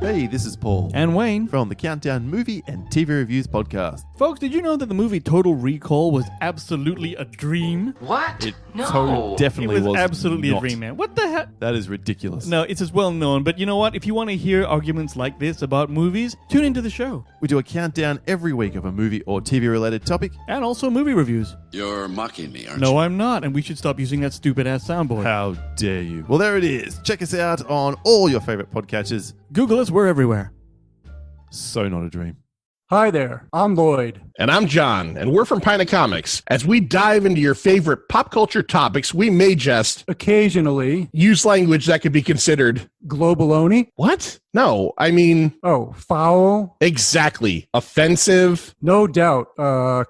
Hey, this is Paul. And Wayne. From the Countdown Movie and TV Reviews podcast. Folks, did you know that the movie Total Recall was absolutely a dream? What? Definitely It was was absolutely not. a dream, man. What the heck? That is ridiculous. No, it's as well known, but you know what? If you want to hear arguments like this about movies, tune into the show. We do a countdown every week of a movie or TV related topic. And also movie reviews. You're mocking me, aren't you? No, I'm not, and we should stop using that stupid-ass soundboard. How dare you? Well, there it is. Check us out on all your favorite podcatchers. Google us, we're everywhere. So not a dream. Hi there, I'm Lloyd. And I'm John, and we're from Pina Comics. As we dive into your favorite pop culture topics, we may just Occasionally, use language that could be considered... globaloney. What? No, I mean... Oh, foul. Exactly. Offensive. No doubt.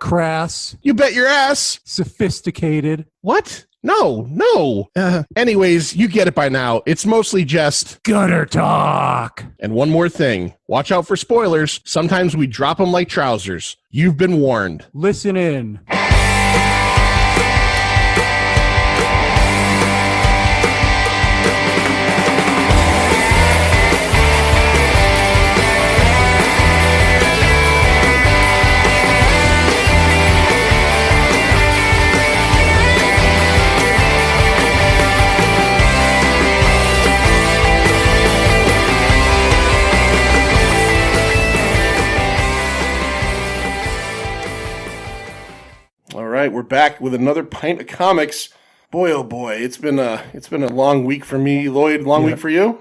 Crass. You bet your ass. Sophisticated. What? No. Anyways, you get it by now. It's mostly just... Gutter talk. And one more thing. Watch out for spoilers. Sometimes we drop them like trousers. You've been warned. Listen in. All right, we're back with another pint of comics. Boy, oh boy, it's been a long week for me. Lloyd, week for you?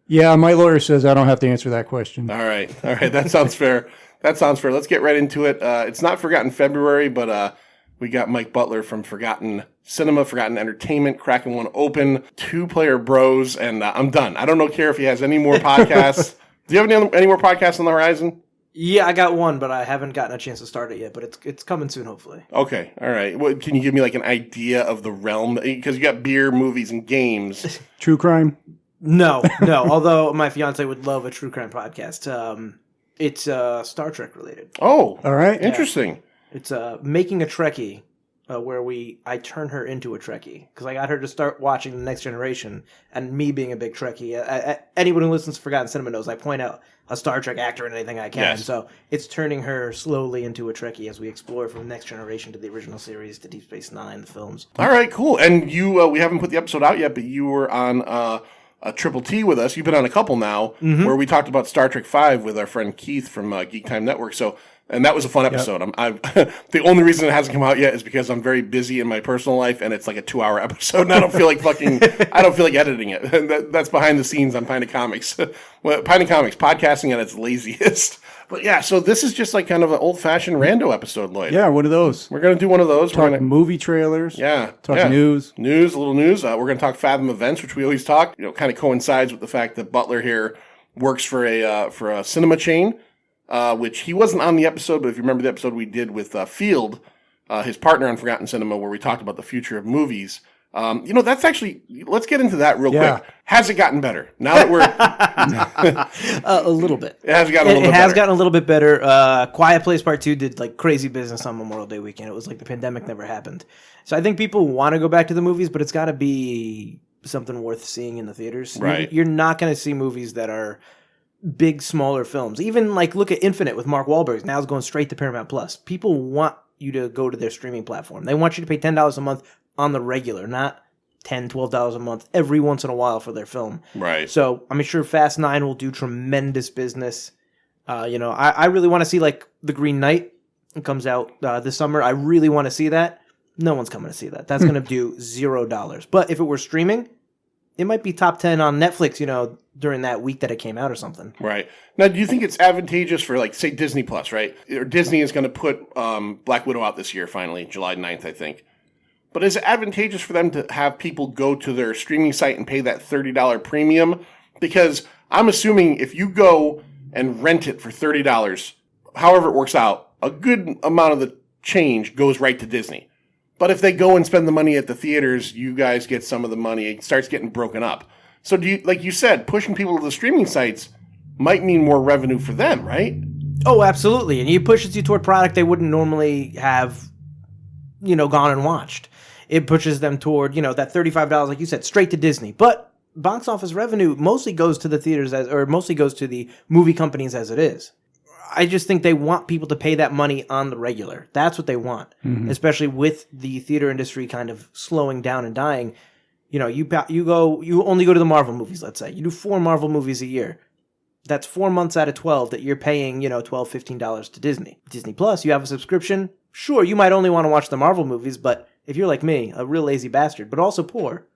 Yeah, my lawyer says I don't have to answer that question. All right, that sounds fair. Let's get right into it. It's not Forgotten February, but we got Mike Butler from Forgotten Cinema, Forgotten Entertainment, cracking one open, 2-player bros, and I'm done. I don't care if he has any more podcasts. Do you have any more podcasts on the horizon? Yeah, I got one, but I haven't gotten a chance to start it yet, but it's coming soon, hopefully. Okay, all right. What, can you give me like an idea of the realm? Because you got beer, movies, and games. True crime? No. Although my fiance would love a true crime podcast. It's Star Trek related. Oh, all right. Interesting. It's Making a Trekkie, where I turn her into a Trekkie. Because I got her to start watching The Next Generation, and me being a big Trekkie. Anyone who listens to Forgotten Cinema knows I point out a Star Trek actor in anything I can. Yes. So it's turning her slowly into a Trekkie as we explore from Next Generation to the original series to Deep Space Nine, the films. All right, cool. And you, we haven't put the episode out yet, but you were on a Triple T with us. You've been on a couple now, where we talked about Star Trek V with our friend Keith from Geek Time Network. And that was a fun episode. Yep. The only reason it hasn't come out yet is because I'm very busy in my personal life, and it's like a 2-hour episode, and I don't feel like editing it. That's behind the scenes on Pina Comics. Pina Comics, podcasting at its laziest. But yeah, so this is just like kind of an old-fashioned rando episode, Lloyd. Yeah, one of those. We're going to do one of those. Talk movie trailers. Yeah. Talk news. A little news. We're going to talk Fathom Events, which we always talk. Kind of coincides with the fact that Butler here works for a cinema chain. Which he wasn't on the episode, but if you remember the episode we did with Field, his partner on Forgotten Cinema, where we talked about the future of movies. That's actually, let's get into that real quick. Has it gotten better? Now that we're... A little bit. It has gotten a little bit better. It has gotten a little bit better. Quiet Place Part 2 did like crazy business on Memorial Day weekend. It was like the pandemic never happened. So I think people want to go back to the movies, but it's got to be something worth seeing in the theaters. Right. You're not going to see movies that are big, smaller films. Even like look at Infinite with Mark Wahlberg. Now it's going straight to Paramount Plus. People want you to go to their streaming platform. They want you to pay $10 a month on the regular, not $10, $12 a month every once in a while for their film. Right. So I'm sure Fast 9 will do tremendous business. I really want to see like The Green Knight. It comes out this summer. I really want to see that. No one's coming to see that. That's going to do $0. But if it were streaming, it might be top 10 on Netflix, during that week that it came out or something. Right. Now, do you think it's advantageous for, like, say, Disney Plus, right? Or Disney is going to put Black Widow out this year, finally, July 9th, I think. But is it advantageous for them to have people go to their streaming site and pay that $30 premium? Because I'm assuming if you go and rent it for $30, however it works out, a good amount of the change goes right to Disney. But if they go and spend the money at the theaters, you guys get some of the money. It starts getting broken up. So do you, like you said, pushing people to the streaming sites might mean more revenue for them, right? Oh, absolutely. And it pushes you toward product they wouldn't normally have, gone and watched. It pushes them toward, that $35, like you said, straight to Disney. But box office revenue mostly goes to the theaters or mostly goes to the movie companies as it is. I just think they want people to pay that money on the regular. That's what they want, especially with the theater industry kind of slowing down and dying. You know, you only go to the Marvel movies, let's say. You do 4 Marvel movies a year. That's 4 months out of 12 that you're paying, $12, $15 to Disney. Disney Plus, you have a subscription. Sure, you might only want to watch the Marvel movies, but if you're like me, a real lazy bastard, but also poor,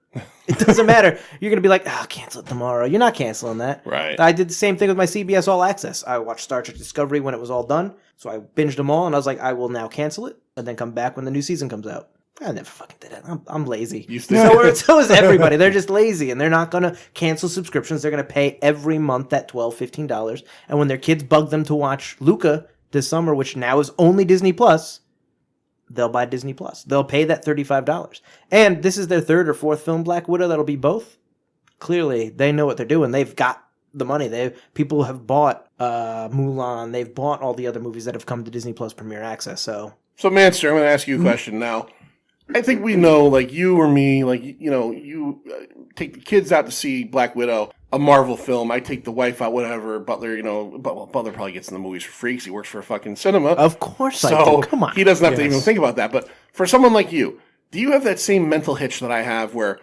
it doesn't matter. You're going to be like, cancel it tomorrow. You're not canceling that. Right. I did the same thing with my CBS All Access. I watched Star Trek Discovery when it was all done, so I binged them all, and I was like, I will now cancel it, and then come back when the new season comes out. I never fucking did it. I'm lazy. So is everybody. They're just lazy, and they're not going to cancel subscriptions. They're going to pay every month that $12, $15, and when their kids bug them to watch Luca this summer, which now is only Disney Plus, they'll buy Disney Plus. They'll pay that $35. And this is their 3rd or 4th film, Black Widow, that'll be both. Clearly, they know what they're doing. They've got the money. People have bought Mulan. They've bought all the other movies that have come to Disney Plus Premier Access. So Manster, I'm going to ask you a question now. I think we know, like you or me, like, you take the kids out to see Black Widow, a Marvel film. I take the wife out, whatever. Butler, Butler probably gets in the movies for free because he works for a fucking cinema. Of course I do. Come on. He doesn't have to even think about that. But for someone like you, do you have that same mental hitch that I have where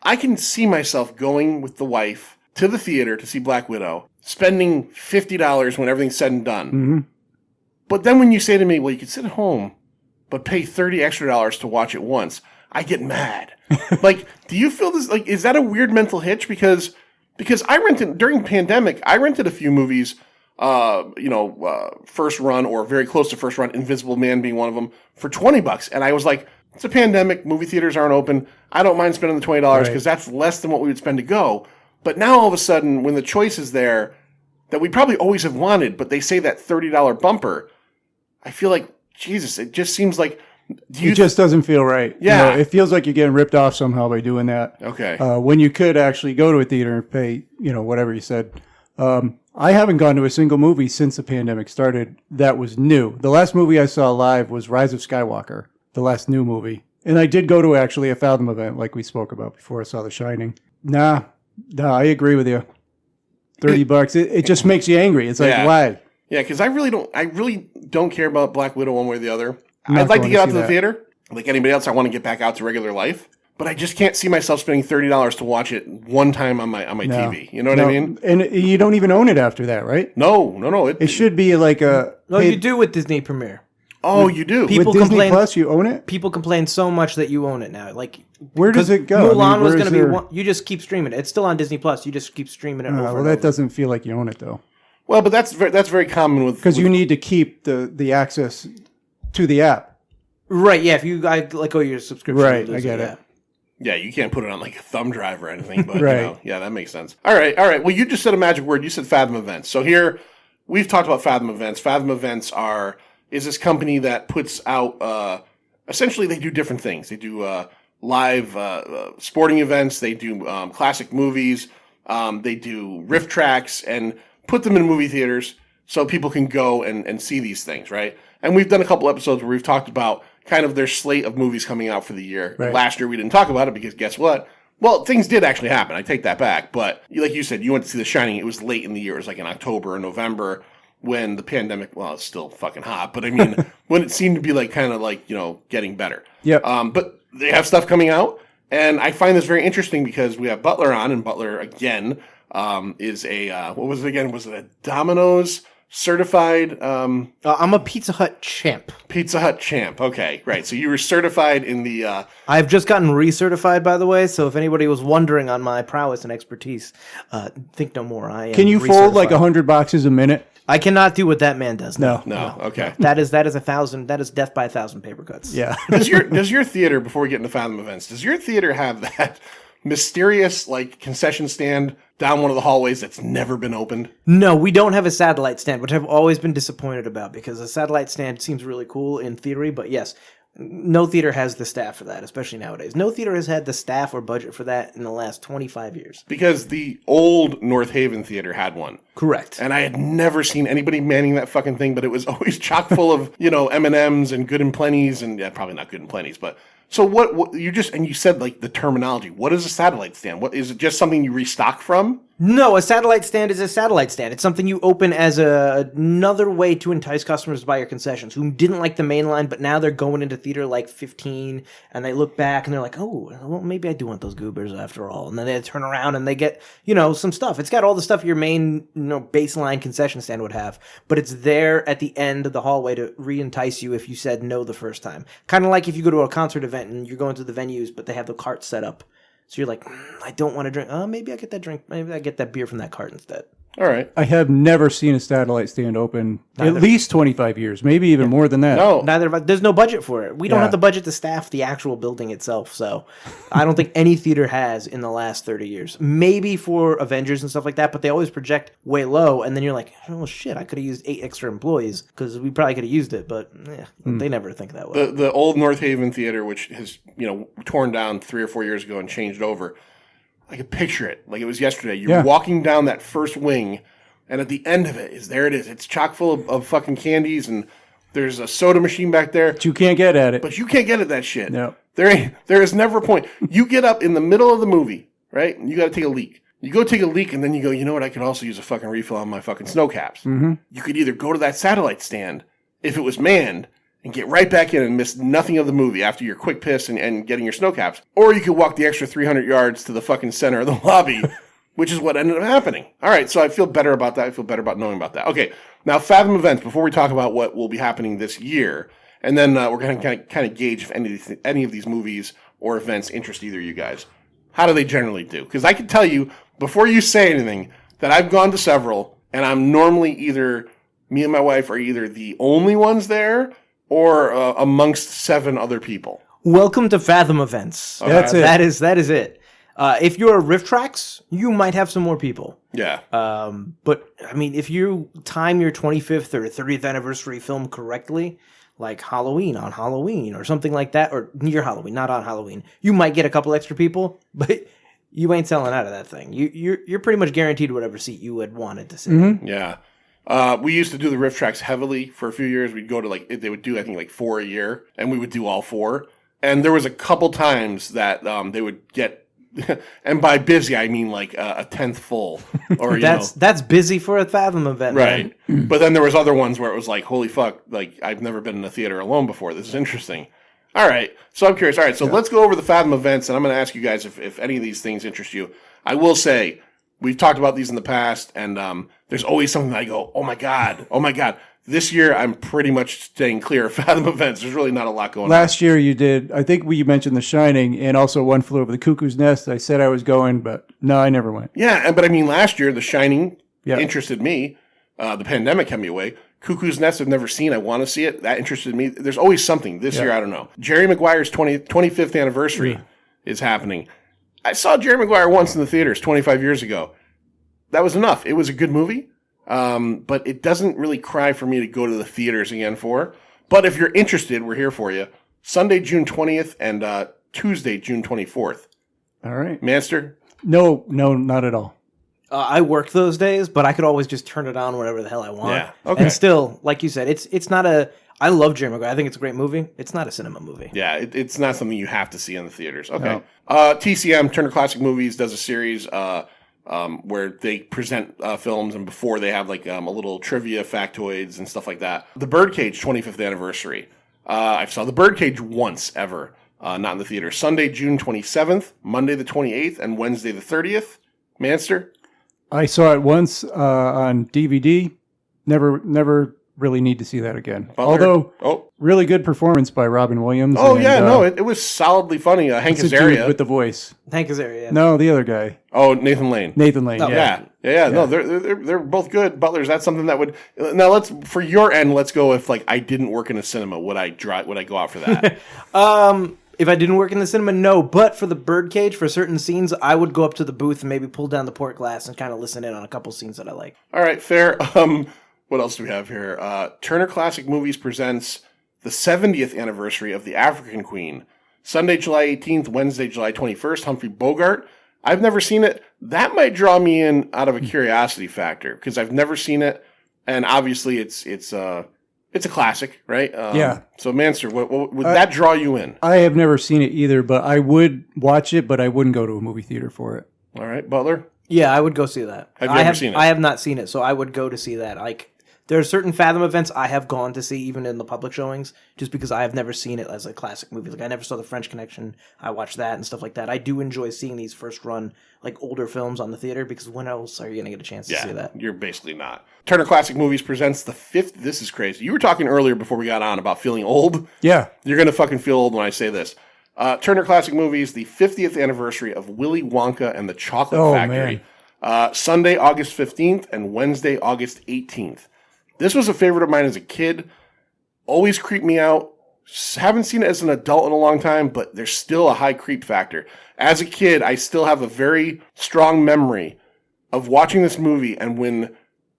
I can see myself going with the wife to the theater to see Black Widow, spending $50 when everything's said and done. Mm-hmm. But then when you say to me, well, you could sit at home but pay $30 extra to watch it once, I get mad. Like, do you feel this? Like, is that a weird mental hitch? Because I rented during the pandemic, I rented a few movies, first run or very close to first run, Invisible Man being one of them, for $20, and I was like, it's a pandemic, movie theaters aren't open. I don't mind spending the $20 because that's less than what we would spend to go. But now all of a sudden, when the choice is there that we probably always have wanted, but they say that $30 bumper, I feel like, Jesus, it just seems like... It just doesn't feel right. Yeah. It feels like you're getting ripped off somehow by doing that. Okay. When you could actually go to a theater and pay, whatever you said. I haven't gone to a single movie since the pandemic started that was new. The last movie I saw live was Rise of Skywalker, the last new movie. And I did go to actually a Fathom event like we spoke about before I saw The Shining. Nah, I agree with you. $30, it just makes you angry. It's like, why? Yeah, because I really don't care about Black Widow one way or the other. I'd like to get out to the theater. Like anybody else, I want to get back out to regular life. But I just can't see myself spending $30 to watch it one time on my TV. You know what I mean? And you don't even own it after that, right? No. It should be like a... No, you do with Disney Premiere. Oh, you do? People with Disney complain, Plus, you own it? People complain so much that you own it now. Like, where does it go? Mulan was going to be one, you just keep streaming it. It's still on Disney Plus. You just keep streaming it over well, and that over. doesn't feel like you own it, though. Well, but that's very common with... Because you need to keep the access to the app. Right, yeah. If you let go of your subscription... Right, I get it. Yeah, you can't put it on like a thumb drive or anything, but right. Yeah, that makes sense. All right. Well, you just said a magic word. You said Fathom Events. So here, we've talked about Fathom Events. Fathom Events is this company that puts out, essentially they do different things. They do live sporting events. They do classic movies. They do riff tracks and put them in movie theaters so people can go and see these things, right? And we've done a couple episodes where we've talked about kind of their slate of movies coming out for the year. Right. Last year we didn't talk about it because guess what? Well, things did actually happen. I take that back. But like you said, you went to see The Shining. It was late in the year. It was like in October or November when the pandemic, well, it's still fucking hot. But I mean, when it seemed to be like kind of like, getting better. Yeah. But they have stuff coming out. And I find this very interesting because we have Butler on. And Butler, again, is a, what was it again? Was it a Domino's certified? I'm a Pizza Hut champ. Pizza Hut champ. Okay, right. So you were certified in the... I've just gotten recertified, by the way. So if anybody was wondering on my prowess and expertise, think no more. I am Can you fold like 100 boxes a minute? I cannot do what that man does. No. Okay. That is 1,000. That is death by 1,000 paper cuts. Yeah. Does your theater, before we get into Fathom Events, does your theater have that mysterious like concession stand down one of the hallways that's never been opened? No, we don't have a satellite stand, which I've always been disappointed about because a satellite stand seems really cool in theory, but yes, no theater has the staff for that, especially nowadays. No theater has had the staff or budget for that in the last 25 years. Because the old North Haven theater had one. Correct. And I had never seen anybody manning that fucking thing, but it was always chock full of, M&Ms and Good and Plenty's, and yeah, probably not Good and Plenty's, but So what you said like the terminology. What is a satellite stand? What is it? Just something you restock from? No, a satellite stand is a satellite stand. It's something you open as another way to entice customers to buy your concessions who didn't like the main line, but now they're going into theater like 15, and they look back and they're like, oh, well, maybe I do want those goobers after all. And then they turn around and they get, some stuff. It's got all the stuff your main, baseline concession stand would have, but it's there at the end of the hallway to re-entice you if you said no the first time. Kind of like if you go to a concert event and you're going to the venues, but they have the cart set up. So you're like, I don't want to drink. Maybe I get that drink. Maybe I get that beer from that cart instead. All right. I have never seen a satellite stand open at least 25 years, maybe even more than that. No. Neither. There's no budget for it. We don't have the budget to staff the actual building itself. So I don't think any theater has in the last 30 years. Maybe for Avengers and stuff like that, but they always project way low. And then you're like, oh, shit, I could have used 8 extra employees because we probably could have used it. But they never think that way. The old North Haven Theater, which has, torn down 3 or 4 years ago and changed over, I could picture it like it was yesterday. You're walking down that first wing, and at the end of it is there it is. It's chock full of fucking candies, and there's a soda machine back there. But you can't get at it. But you can't get at that shit. No. There is never a point. You get up in the middle of the movie, right? And you got to take a leak. You go take a leak, and then you go, you know what? I could also use a fucking refill on my fucking snow caps. Mm-hmm. You could either go to that satellite stand, if it was manned, and get right back in and miss nothing of the movie after your quick piss and getting your snow caps. Or you could walk the extra 300 yards to the fucking center of the lobby, which is what ended up happening. All right, so I feel better about that. I feel better about knowing about that. Okay, now Fathom Events, before we talk about what will be happening this year, and then we're going to kind of gauge if any of these movies or events interest either of you guys. How do they generally do? Because I can tell you, before you say anything, that I've gone to several, and I'm normally either, me and my wife are either the only ones there, or amongst 7 other people. Welcome to Fathom Events. That's it. That is it. If you're a Riff Tracks, you might have some more people. Yeah. But, I mean, if you time your 25th or 30th anniversary film correctly, like Halloween on Halloween or something like that, or near Halloween, not on Halloween, you might get a couple extra people, but you ain't selling out of that thing. You're pretty much guaranteed whatever seat you had wanted to sit. Mm-hmm. Yeah. We used to do the Riff Tracks heavily for a few years. We'd go to they would do, I think, 4 a year, and we would do all 4. And there was a couple times that they would get, and by busy, I mean like a 10th full. Or That's busy for a Fathom event. Right. But then there was other ones where it was like, holy fuck, like I've never been in a theater alone before. This is interesting. All right. So I'm curious. All right. So let's go over the Fathom events, and I'm going to ask you guys if any of these things interest you. I will say, we've talked about these in the past, and there's always something that I go, oh my God. This year, I'm pretty much staying clear of Fathom events. There's really not a lot going on. Last year you did, I think you mentioned The Shining and also One Flew Over the Cuckoo's Nest. I said I was going, but no, I never went. Yeah, but I mean, last year, The Shining interested me. The pandemic kept me away. Cuckoo's Nest I've never seen. I want to see it. That interested me. There's always something. This year, I don't know. Jerry Maguire's 25th anniversary is happening. I saw Jerry Maguire once in the theaters 25 years ago. That was enough. It was a good movie, but it doesn't really cry for me to go to the theaters again for. But if you're interested, we're here for you. Sunday, June 20th, and Tuesday, June 24th. All right. Manster? No, not at all. I work those days, but I could always just turn it on whenever the hell I want. Yeah. Okay. And still, like you said, it's not a... I love Jerry Maguire. I think it's a great movie. It's not a cinema movie. Yeah, it's not something you have to see in the theaters. Okay. No. TCM, Turner Classic Movies, does a series where they present films, and before they have like a little trivia, factoids, and stuff like that. The Birdcage 25th anniversary. I saw The Birdcage once ever, not in the theater. Sunday, June 27th, Monday the 28th, and Wednesday the 30th. Manster? I saw it once on DVD. Never really need to see that again. Butler. Although, really good performance by Robin Williams. Oh, it was solidly funny. Hank Azaria. With the voice. Hank Azaria. Yeah. No, the other guy. Oh, Nathan Lane. Yeah. No, they're both good. Butler's, that's something that would... Now, for your end, let's go if, like, I didn't work in a cinema. Would I go out for that? If I didn't work in the cinema, no. But for the Birdcage, for certain scenes, I would go up to the booth and maybe pull down the port glass and kind of listen in on a couple scenes that I like. All right, fair. What else do we have here? Turner Classic Movies presents the 70th anniversary of The African Queen. Sunday, July 18th, Wednesday, July 21st, Humphrey Bogart. I've never seen it. That might draw me in out of a curiosity factor, because I've never seen it. And obviously it's It's a classic, right? Yeah. So, Manster, what would that draw you in? I have never seen it either, but I would watch it, but I wouldn't go to a movie theater for it. All right, Butler? Yeah, I would go see that. Have you ever seen it? I have not seen it, so I would go to see that. Like, there are certain Fathom events I have gone to see, even in the public showings, just because I have never seen it as a classic movie. Like, I never saw The French Connection. I watched that and stuff like that. I do enjoy seeing these first run, like, older films on the theater, because when else are you going to get a chance to see that? You're basically not. Turner Classic Movies presents the 5th. This is crazy. You were talking earlier before we got on about feeling old. Yeah. You're going to fucking feel old when I say this. Turner Classic Movies, the 50th anniversary of Willy Wonka and the Chocolate Factory. Sunday, August 15th, and Wednesday, August 18th. This was a favorite of mine as a kid. Always creeped me out. Haven't seen it as an adult in a long time, but there's still a high creep factor. As a kid, I still have a very strong memory of watching this movie, and when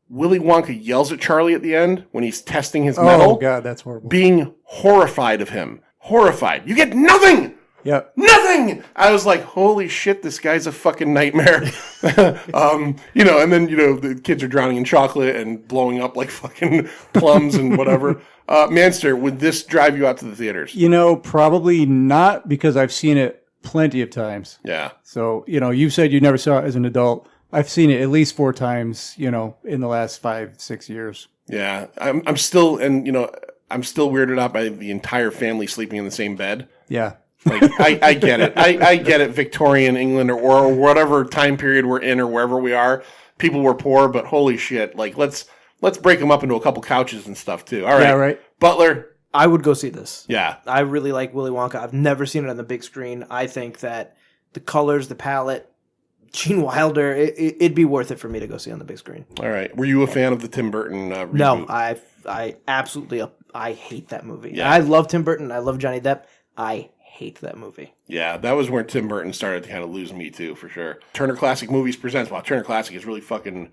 Willy Wonka yells at Charlie at the end, when he's testing his metal. Oh, God, that's horrible. Being horrified of him. Horrified. You get nothing! Yep. Nothing! I was like, holy shit, this guy's a fucking nightmare. And then, the kids are drowning in chocolate and blowing up like fucking plums and whatever. Manster, would this drive you out to the theaters? Probably not, because I've seen it plenty of times. Yeah. So, you said you never saw it as an adult. I've seen it at least 4 times, in the last 5-6 years. Yeah. I'm still weirded out by the entire family sleeping in the same bed. Yeah. Like, I get it. I get it. Victorian England or whatever time period we're in or wherever we are, people were poor, but holy shit. Like, let's break them up into a couple couches and stuff too. All right. Yeah, right. Butler. I would go see this. Yeah. I really like Willy Wonka. I've never seen it on the big screen. I think that the colors, the palette, Gene Wilder, it'd be worth it for me to go see on the big screen. All right. Were you a fan of the Tim Burton reboot? No, I absolutely, I hate that movie. Yeah. I love Tim Burton. I love Johnny Depp. I hate that movie. Yeah, that was where Tim Burton started to kind of lose me too, for sure. Turner Classic Movies presents. Wow, Turner Classic is really fucking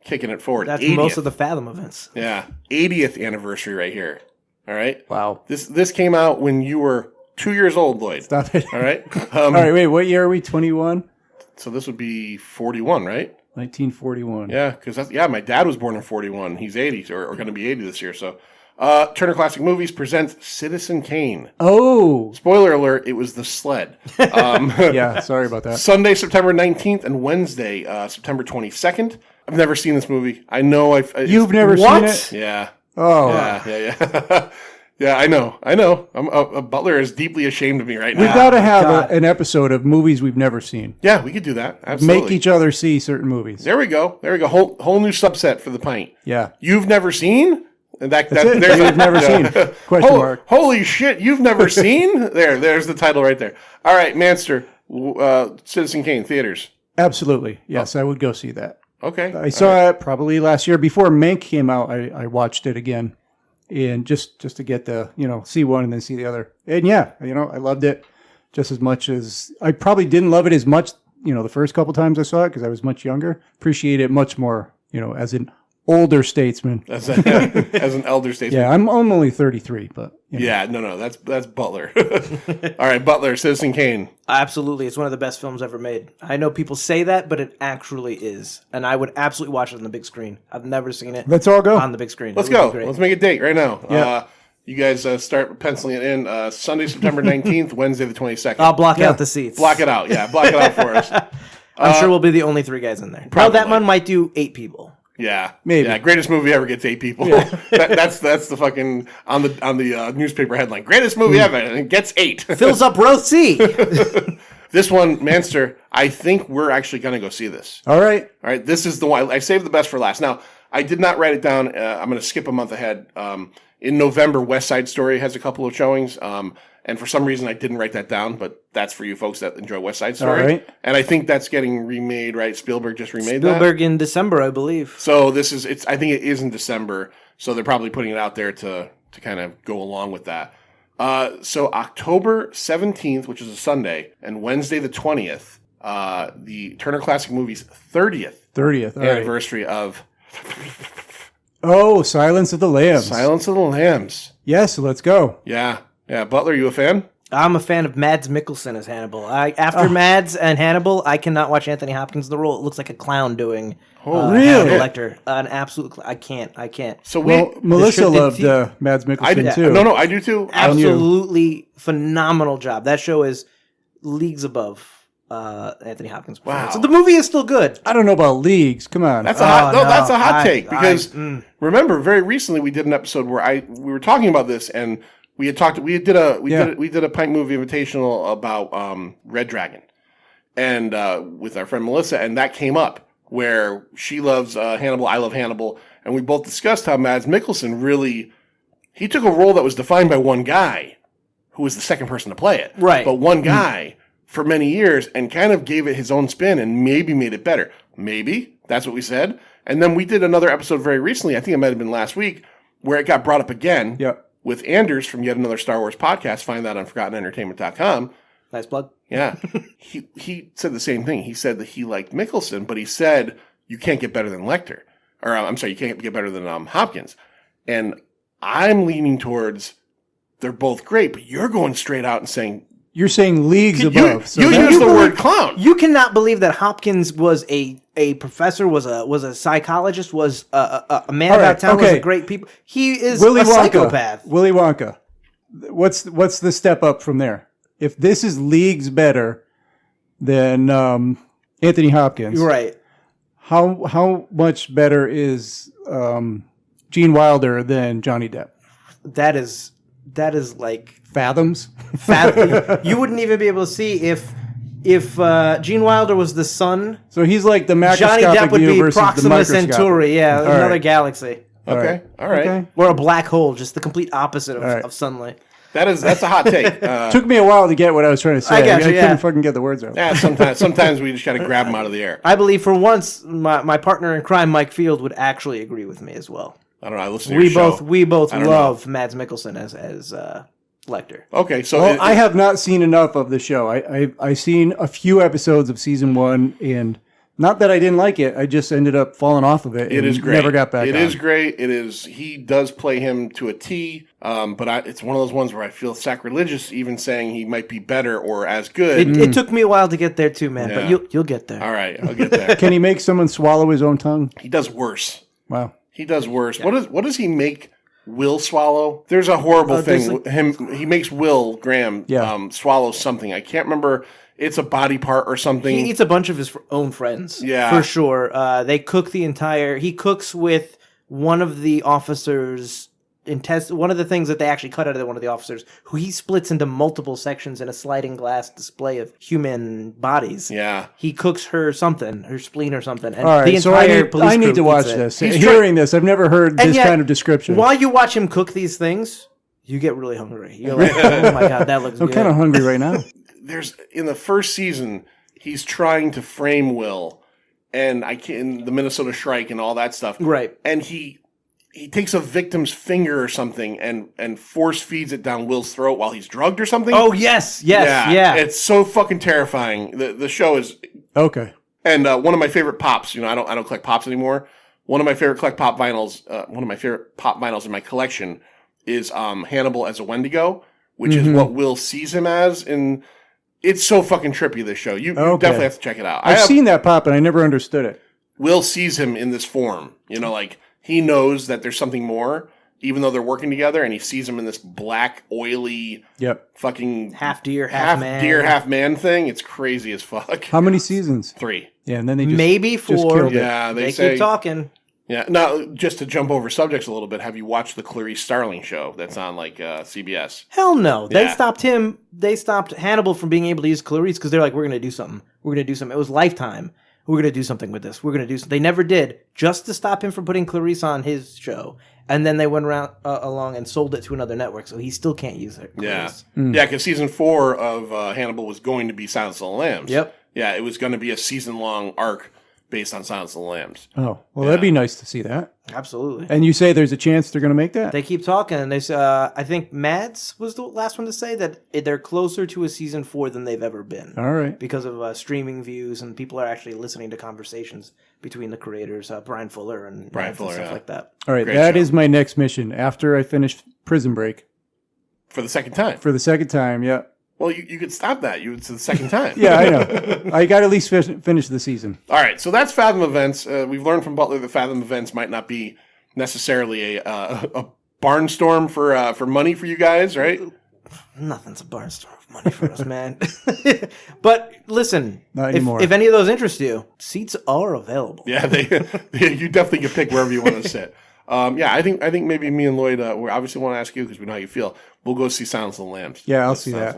kicking it forward. That's 80th. most of the Fathom events. Yeah, 80th anniversary right here. All right. Wow. This came out when you were 2 years old, Lloyd. Stop it. All right. All right, wait, what year are we? 21? So this would be 41, right? 1941. Yeah, because my dad was born in 41. He's 80 or going to be 80 this year. So Turner Classic Movies presents Citizen Kane. Oh. Spoiler alert, it was the sled. Yeah, sorry about that. Sunday, September 19th, and Wednesday, September 22nd. I've never seen this movie. I know You've never seen it? Yeah. Oh. Yeah. Yeah, I know. Butler is deeply ashamed of me right now. We've got to have an episode of movies we've never seen. Yeah, we could do that. Absolutely. Make each other see certain movies. There we go. Whole new subset for the pint. Yeah. You've never seen? That's it. You've never seen. Question mark. Holy shit, you've never seen? There's the title right there. All right, Manster, Citizen Kane, theaters. Absolutely. Yes, I would go see that. Okay. I saw it probably last year. Before Mank came out, I watched it again. And just to get the, see one and then see the other. And yeah, I loved it just as much as, I probably didn't love it as much, the first couple times I saw it because I was much younger. Appreciate it much more, as an older statesman. As an elder statesman. Yeah, I'm only 33, but. Yeah, no, that's Butler. All right, Butler, Citizen Kane. Absolutely. It's one of the best films ever made. I know people say that, but it actually is. And I would absolutely watch it on the big screen. I've never seen it. Let's all go. On the big screen. Let's go. Let's make a date right now. Yeah. You guys start penciling it in. Sunday, September 19th, Wednesday the 22nd. I'll block out the seats. Block it out. Yeah, block it out for us. I'm sure we'll be the only 3 guys in there. Probably. That one might do 8 people. Yeah, maybe. Yeah, greatest movie ever gets 8 people. Yeah. that's the fucking on the newspaper headline. Greatest movie ever, and it gets 8. Fills up row C. This one, Manster, I think we're actually going to go see this. All right. This is the one. I saved the best for last. Now, I did not write it down. I'm going to skip a month ahead. In November, West Side Story has a couple of showings. And for some reason, I didn't write that down, but that's for you folks that enjoy West Side Story. All right. And I think that's getting remade, right? Spielberg just remade that. Spielberg in December, I believe. So I think it is in December. So they're probably putting it out there to kind of go along with that. So October 17th, which is a Sunday, and Wednesday the 20th, the Turner Classic Movies 30th anniversary of... Oh, Silence of the Lambs. Silence of the Lambs. Yes, let's go. Yeah. Butler, you a fan? I'm a fan of Mads Mikkelsen as Hannibal. After Mads and Hannibal, I cannot watch Anthony Hopkins in the role. It looks like a clown doing really? Hannibal Lecter. An absolute. I can't. So Melissa loved Mads Mikkelsen too. No, I do too. Absolutely phenomenal job. That show is leagues above Anthony Hopkins. Wow. So the movie is still good. I don't know about leagues. Come on. That's a hot take because remember very recently we did an episode where we were talking about this and we did a Pint Movie Invitational about Red Dragon and with our friend Melissa, and that came up where she loves Hannibal, I love Hannibal, and we both discussed how Mads Mikkelsen really he took a role that was defined by one guy who was the second person to play it, right? But one guy for many years and kind of gave it his own spin and maybe made it better. Maybe that's what we said, and then we did another episode very recently. I think it might have been last week where it got brought up again. Yep. With Anders from yet another Star Wars podcast. Find that on ForgottenEntertainment.com. Nice plug. Yeah. he said the same thing. He said that he liked Mikkelsen, but he said you can't get better than Lecter. Or I'm sorry, you can't get better than Hopkins. And I'm leaning towards they're both great, but you're going straight out and saying you're saying leagues above. You use the word clown. You cannot believe that Hopkins was a professor, was a psychologist, was a man about town, was a great people. He is Willy a Wonka. psychopath. Willy Wonka. What's the step up from there? If this is leagues better than Anthony Hopkins, right? How much better is Gene Wilder than Johnny Depp? That is like fathoms. You wouldn't even be able to see if Gene Wilder was the sun. So he's like the macroscopic Johnny Depp would be Proxima Centauri, another galaxy. Okay, all right. Okay. Or a black hole, just the complete opposite of sunlight. That's a hot take. Took me a while to get what I was trying to say. I couldn't fucking get the words out. Yeah, sometimes we just got to grab them out of the air. I believe for once my partner in crime, Mike Field, would actually agree with me as well. I don't know. I listen to your show. We both love Mads Mikkelsen as Lecter. Okay, so I have not seen enough of the show. I've seen a few episodes of season 1, and not that I didn't like it. I just ended up falling off of it. It is great. Never got back. It is great. It is. He does play him to a T. But it's one of those ones where I feel sacrilegious even saying he might be better or as good. It took me a while to get there too, man. Yeah. But you'll get there. All right, I'll get there. Can he make someone swallow his own tongue? He does worse. Wow. He does worse. Yeah. What does he make Will swallow? There's a horrible thing. He makes Will Graham swallow something. I can't remember. It's a body part or something. He eats a bunch of his own friends. Yeah, for sure. They cook he cooks with one of the officers' one of the things that they actually cut out of one of the officers, who he splits into multiple sections in a sliding glass display of human bodies. Yeah. He cooks her something, her spleen or something. And all right, the entire I need to watch this. Hearing this, I've never heard this kind of description. While you watch him cook these things, you get really hungry. You're like, oh my God, that looks good. I'm kind of hungry right now. There's in the first season, he's trying to frame Will, and the Minnesota Shrike and all that stuff. Right. And he takes a victim's finger or something and force feeds it down Will's throat while he's drugged or something. Oh yes, yeah. It's so fucking terrifying. The show is okay. And one of my favorite pops. I don't collect pops anymore. One of my favorite pop vinyls in my collection is Hannibal as a Wendigo, which is what Will sees him as. And it's so fucking trippy, this show. You definitely have to check it out. I've seen that pop and I never understood it. Will sees him in this form. Like he knows that there's something more, even though they're working together, and he sees him in this black, oily, fucking half deer, half man thing. It's crazy as fuck. How many seasons? 3. Yeah, and then they maybe 4. Yeah, they keep talking. Yeah. Now, just to jump over subjects a little bit, have you watched the Clarice Starling show that's on CBS? Hell no. They stopped him. They stopped Hannibal from being able to use Clarice because they're like, we're going to do something. It was Lifetime. We're going to do something with this. We're going to do something. They never did, just to stop him from putting Clarice on his show. And then they went along and sold it to another network, so he still can't use it. Clarice. Yeah, because season 4 of Hannibal was going to be Silence of the Lambs. Yep. Yeah, it was going to be a season-long arc based on Silence of the Lambs. Oh, well, that'd be nice to see that. Absolutely. And you say there's a chance they're going to make that? They keep talking. They I think Mads was the last one to say that they're closer to a season 4 than they've ever been. All right. Because of streaming views, and people are actually listening to conversations between the creators, Brian Fuller and stuff like that. All right, that is my next mission after I finish Prison Break. For the second time? For the second time, yeah. Well, you could stop that. It's the second time. Yeah, I know. I got to at least finish the season. All right, so that's Fathom Events. We've learned from Butler that Fathom Events might not be necessarily a barnstorm for money for you guys, right? Nothing's a barnstorm of money for us, man. But listen, Not anymore. if any of those interest you, seats are available. Yeah, you definitely can pick wherever you want to sit. I think maybe me and Lloyd, we obviously want to ask you because we know how you feel. We'll go see Silence of the Lambs. Yeah, I'll see that.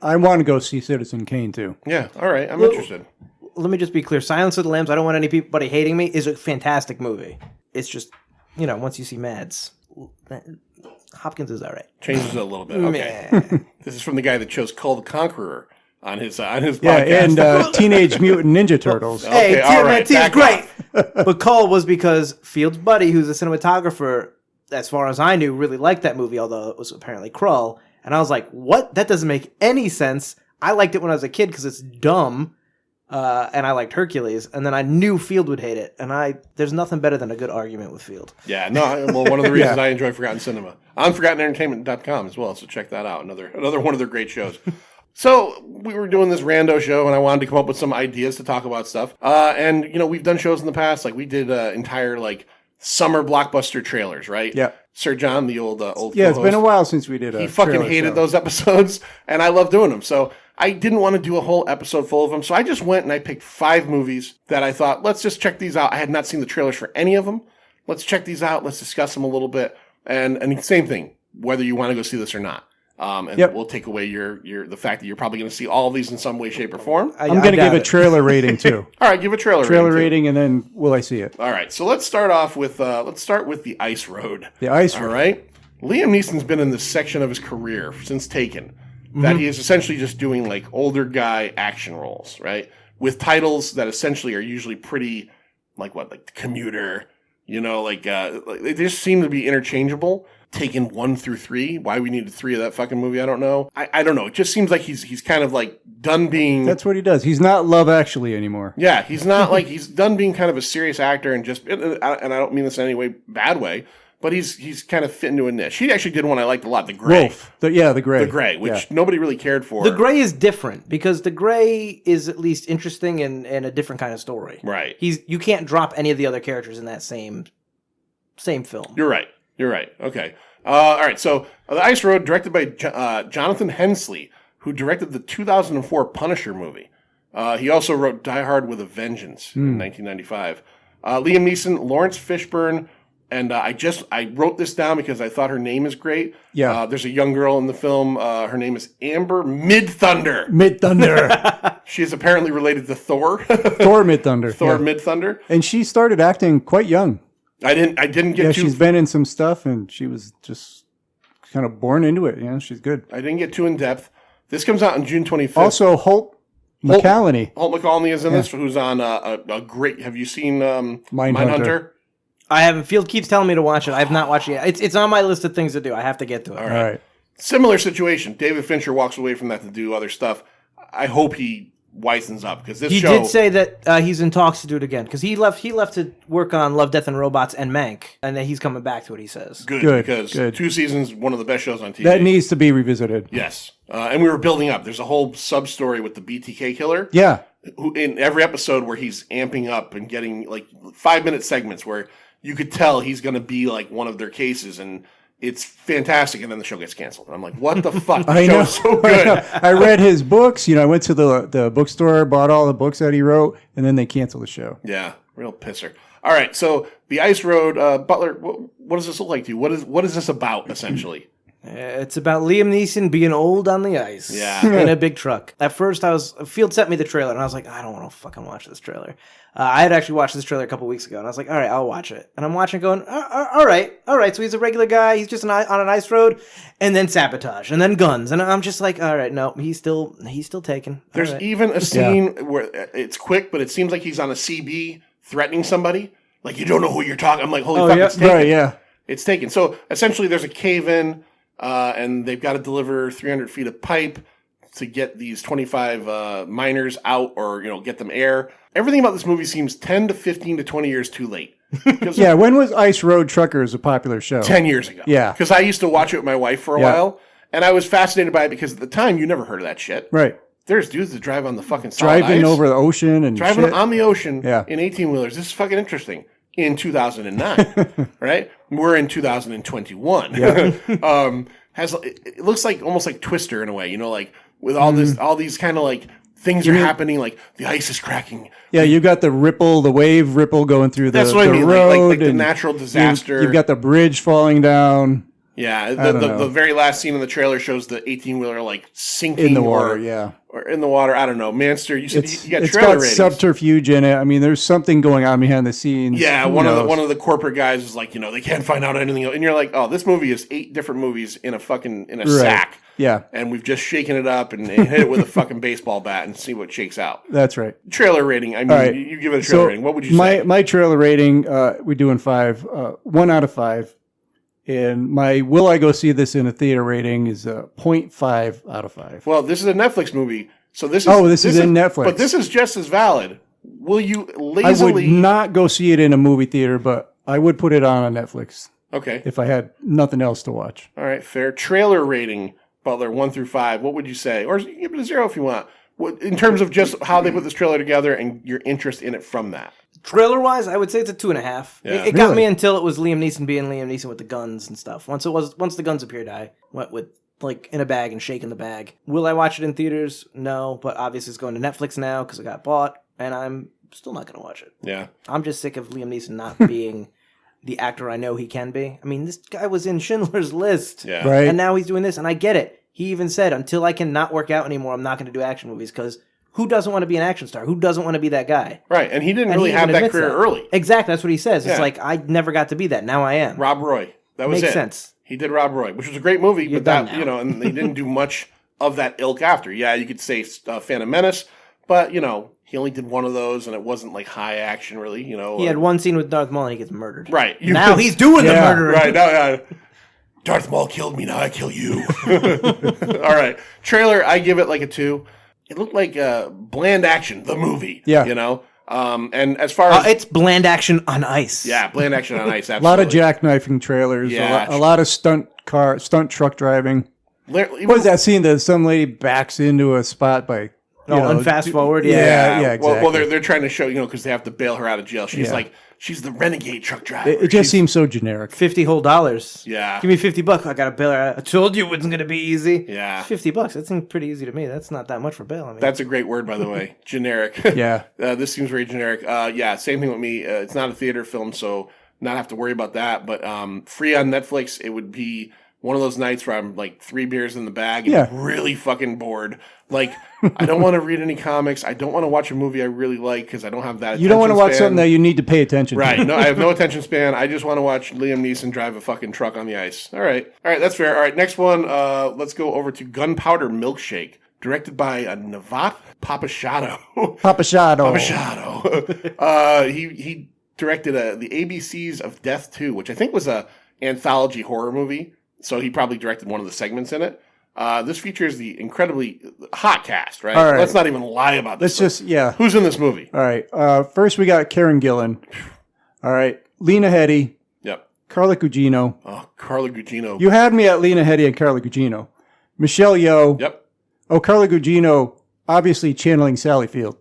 I want to go see Citizen Kane too. Yeah, all right, I'm interested. Let me just be clear. Silence of the Lambs, I don't want anybody hating me, is a fantastic movie. It's just, once you see Mads, Hopkins is all right. Changes it a little bit. Okay. This is from the guy that chose Cull the Conqueror on his podcast. Yeah, and Teenage Mutant Ninja Turtles. Okay, all right, T is back great. But Cull was because Field's buddy, who's a cinematographer, as far as I knew, really liked that movie, although it was apparently Krull. And I was like, what? That doesn't make any sense. I liked it when I was a kid because it's dumb. And I liked Hercules. And then I knew Field would hate it. And there's nothing better than a good argument with Field. Yeah, no, well, one of the reasons I enjoy Forgotten Cinema. On ForgottenEntertainment.com as well, so check that out. Another one of their great shows. So we were doing this Rando show, and I wanted to come up with some ideas to talk about stuff. And we've done shows in the past, like we did entire summer blockbuster trailers, right? Yeah. Sir John, the old Yeah, co-host, it's been a while since we did. He fucking hated those episodes, and I love doing them. So I didn't want to do a whole episode full of them, so I just went and I picked 5 movies that I thought, let's just check these out. I had not seen the trailers for any of them. Let's check these out. Let's discuss them a little bit, and same thing, whether you want to go see this or not. We'll take away the fact that you're probably going to see all of these in some way, shape, or form. I'm going to give a trailer rating too. All right, give a trailer rating, and then will I see it? All right, so let's start off with The Ice Road. The Ice Road. All right. Liam Neeson's been in this section of his career since Taken that he is essentially just doing older guy action roles, right? With titles that essentially are usually pretty like The Commuter, they just seem to be interchangeable. Taken 1 through 3. Why we needed 3 of that fucking movie, I don't know. I don't know. It just seems like he's kind of done being. That's what he does. He's not Love Actually anymore. Yeah, he's not he's done being kind of a serious actor and I don't mean this in any way bad way, but he's kind of fit into a niche. He actually did one I liked a lot, The Gray. Wolf. The Gray. The Gray, which nobody really cared for. The Gray is different because The Gray is at least interesting and a different kind of story. Right. You can't drop any of the other characters in that same film. You're right. Okay. All right. So, The Ice Road, directed by Jonathan Hensley, who directed the 2004 Punisher movie. He also wrote Die Hard with a Vengeance in 1995. Liam Neeson, Lawrence Fishburne, and I wrote this down because I thought her name is great. Yeah. There's a young girl in the film. Her name is Amber Midthunder. Midthunder. She is apparently related to Thor. Thor Midthunder. Thor Midthunder. And she started acting quite young. I didn't get she's been in some stuff, and she was just kind of born into it. She's good. I didn't get too in depth. This comes out on June 25th. Also, Holt McCallany. Holt McCallany is in this, who's on a great. Have you seen Mindhunter? I haven't. Field keeps telling me to watch it. I have not watched it yet. It's on my list of things to do. I have to get to it. All right. Similar situation. David Fincher walks away from that to do other stuff. I hope he wisens up because he did say that he's in talks to do it again because he left to work on Love, Death and Robots and Mank, and then he's coming back to it. He says good because 2 seasons, one of the best shows on TV. That needs to be revisited. Yes, and we were building up. There's a whole sub story with the BTK killer. Yeah, who in every episode where he's amping up and getting 5-minute segments where you could tell he's going to be one of their cases and. It's fantastic, and then the show gets canceled. And I'm like, what the fuck? The show's so good. I read his books. I went to the bookstore, bought all the books that he wrote, and then they canceled the show. Yeah, real pisser. All right, so The Ice Road, Butler, what does this look like to you? What is this about, essentially? It's about Liam Neeson being old on the ice in a big truck. At first, Field sent me the trailer, and I was like, I don't want to fucking watch this trailer. I had actually watched this trailer a couple weeks ago, and I was like, all right, I'll watch it. And I'm watching going, all right. So he's a regular guy. He's just on an ice road, and then sabotage, and then guns. And I'm just like, all right, no, he's still taken. There's even a scene where it's quick, but it seems like he's on a CB threatening somebody. You don't know who you're talking. I'm like, holy fuck, it's taken. Right, yeah. It's taken. So essentially there's a cave-in, and they've got to deliver 300 feet of pipe to get these 25 miners out or, get them air. Everything about this movie seems 10 to 15 to 20 years too late. When was Ice Road Truckers a popular show? 10 years ago. Yeah. Because I used to watch it with my wife for a while, And I was fascinated by it because at the time you never heard of that shit. Right. There's dudes that drive on the fucking solid Driving ice. over the ocean and Driving shit. on the ocean Yeah. in 18-wheelers. This is fucking interesting. In 2009, right? We're in 2021. It looks like almost like Twister in a way, like with all these kind of like things are happening, like the ice is cracking. Yeah, you got the wave ripple going through That's what I mean, road. like the natural disaster. You've got the bridge falling down. Yeah, the very last scene in the trailer shows the 18-wheeler like sinking In the water, or in the water. I don't know, Manster. You said you got it's trailer got ratings. Subterfuge in it. I mean, there's something going on behind the scenes. Yeah, one of the corporate guys is like, they can't find out anything else. And you're like, oh, this movie is 8 different movies in a sack. Yeah, and we've just shaken it up and hit it with a fucking baseball bat and see what shakes out. That's right. Trailer rating. I mean, right. you give it a trailer rating. What would you say? My trailer rating, we're doing 5, 1 out of 5. And my will I go see this in a theater rating is 0.5 out of 5. Well, this is a Netflix movie, so this is in Netflix. But this is just as valid. Will you lazily? I would not go see it in a movie theater, but I would put it on Netflix. Okay. If I had nothing else to watch. All right, fair. Trailer rating, Butler, 1 through 5. What would you say? Or you give it a 0 if you want. In terms of just how they put this trailer together and your interest in it from that. Trailer-wise, I would say it's a 2.5. Yeah. It got me until it was Liam Neeson being Liam Neeson with the guns and stuff. Once the guns appeared, I went with like in a bag and shaking the bag. Will I watch it in theaters? No, but obviously it's going to Netflix now because it got bought, and I'm still not going to watch it. Yeah, I'm just sick of Liam Neeson not being the actor I know he can be. I mean, this guy was in Schindler's List, yeah, right. And now he's doing this, and I get it. He even said, until I can not work out anymore, I'm not going to do action movies because. Who doesn't want to be an action star? Who doesn't want to be that guy? Right, and he didn't really have that career early. Exactly, that's what he says. Yeah. It's like, I never got to be that. Now I am. Rob Roy. That was Makes it. sense. He did Rob Roy, which was a great movie, You're but that, done now. and they didn't do much of that ilk after. Yeah, you could say Phantom Menace, but, he only did one of those, and it wasn't like high action, really, He had one scene with Darth Maul, and he gets murdered. Right. Now he's doing the murder. Right, now, Darth Maul killed me, now I kill you. All right. Trailer, I give it like a 2. It looked like bland action, the movie. Yeah. And as far as it's bland action on ice. yeah, bland action on ice. A Absolutely. lot of jackknifing trailers. Yeah. A lot of stunt truck driving. Even- What is that scene that some lady backs into a spot by? Unfast forward. Yeah, exactly. Well, they're trying to show because they have to bail her out of jail. She's like she's the renegade truck driver. It just seems so generic. $50 whole. Yeah. Give me $50. I got a bail. I told you it wasn't going to be easy. Yeah. $50. That seems pretty easy to me. That's not that much for bail. I mean, That's a great word, by the way. Generic. Yeah. This seems very generic. Same thing with me. It's not a theater film, so not have to worry about that. But free on Netflix, it would be one of those nights where I'm like 3 beers in the bag and really fucking bored. Like, I don't want to read any comics. I don't want to watch a movie I really like because I don't have that. You don't want to watch span. something that you need to pay attention to. Right. No, I have no attention span. I just want to watch Liam Neeson drive a fucking truck on the ice. All right. That's fair. All right. Next one. Let's go over to Gunpowder Milkshake, directed by Navat Papashato. He directed the ABCs of Death 2, which I think was a anthology horror movie. So he probably directed one of the segments in it. This features the incredibly hot cast, right? All right. Let's not even lie about this. Who's in this movie? All right. First, we got Karen Gillan. All right. Lena Headey. Yep. Carla Gugino. Oh, Carla Gugino. You had me at Lena Headey and Carla Gugino. Michelle Yeoh. Yep. Oh, Carla Gugino, obviously channeling Sally Field.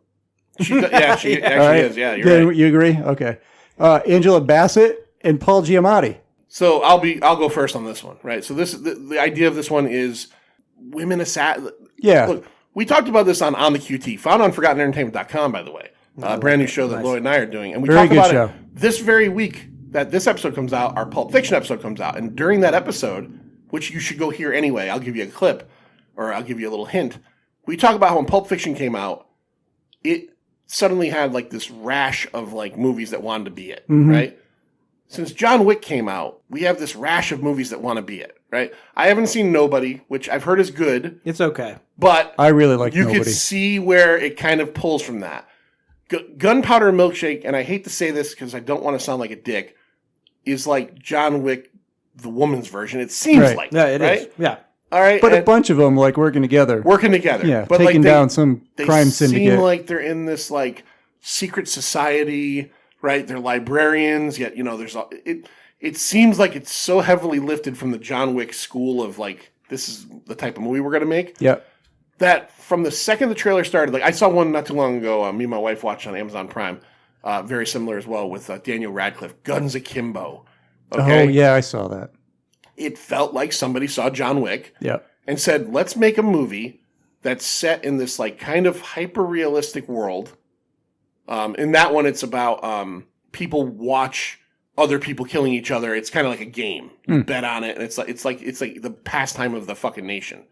She actually is. Yeah, you're right. You agree? Okay. Angela Bassett and Paul Giamatti. So I'll go first on this one, right? So the idea of this one is women assassin. Yeah. Look, we talked about this on the QT, found on ForgottenEntertainment.com, by the way. Brand new show that Lloyd and I are doing, and we Very talked about good show. it this very week that this episode comes out. Our Pulp Fiction episode comes out, and during that episode, which you should go hear anyway, I'll give you a clip or I'll give you a little hint. We talk about how when Pulp Fiction came out, it suddenly had like this rash of like movies that wanted to be it, right? Since John Wick came out, we have this rash of movies that want to be it, right? I haven't seen Nobody, which I've heard is good, it's okay. but I really like you Nobody. could see where it kind of pulls from that. Gunpowder Milkshake, and I hate to say this because I don't want to sound like a dick, is like John Wick, the woman's version. It seems Right. like Yeah, it right? is. Yeah. All right, But a and bunch of them like working together. yeah, but taking like down some they crime seem syndicate. like they're in this like secret society, right? They're librarians, yet there's it seems like it's so heavily lifted from the John Wick school of like this is the type of movie we're gonna make. Yep. That from the second the trailer started, like I saw one not too long ago. Me and my wife watched on Amazon Prime. Very similar as well with Daniel Radcliffe, Guns Akimbo. Okay? Oh yeah, I saw that. It felt like somebody saw John Wick Yep. and said, let's make a movie that's set in this like kind of hyper-realistic world. In that one, it's about people watch other people killing each other. It's kind of like a game. You bet on it, and it's like the pastime of the fucking nation.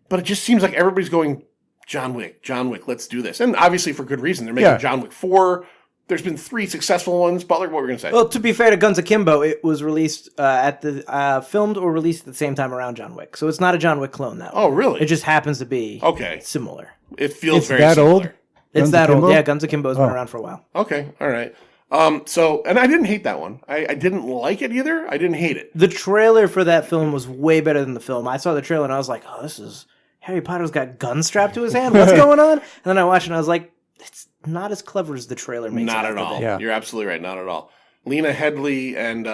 But it just seems like everybody's going, John Wick, let's do this. And obviously for good reason. They're making John Wick 4. There's been 3 successful ones. Butler, what were we going to say? Well, to be fair to Guns Akimbo, it was released filmed or released at the same time around John Wick. So it's not a John Wick clone, that one. Oh, really? It just happens to be similar. It feels It's very that similar. old? It's Guns that Akimbo? old. Yeah, Guns Akimbo's been around for a while. Okay, all right. And I didn't hate that one. I didn't like it either. I didn't hate it. The trailer for that film was way better than the film. I saw the trailer and I was like, oh, this is... Harry Potter's got guns strapped to his hand? What's going on? And then I watched it and I was like, it's not as clever as the trailer makes it. Not at all. Yeah. You're absolutely right. Not at all. Lena Headey and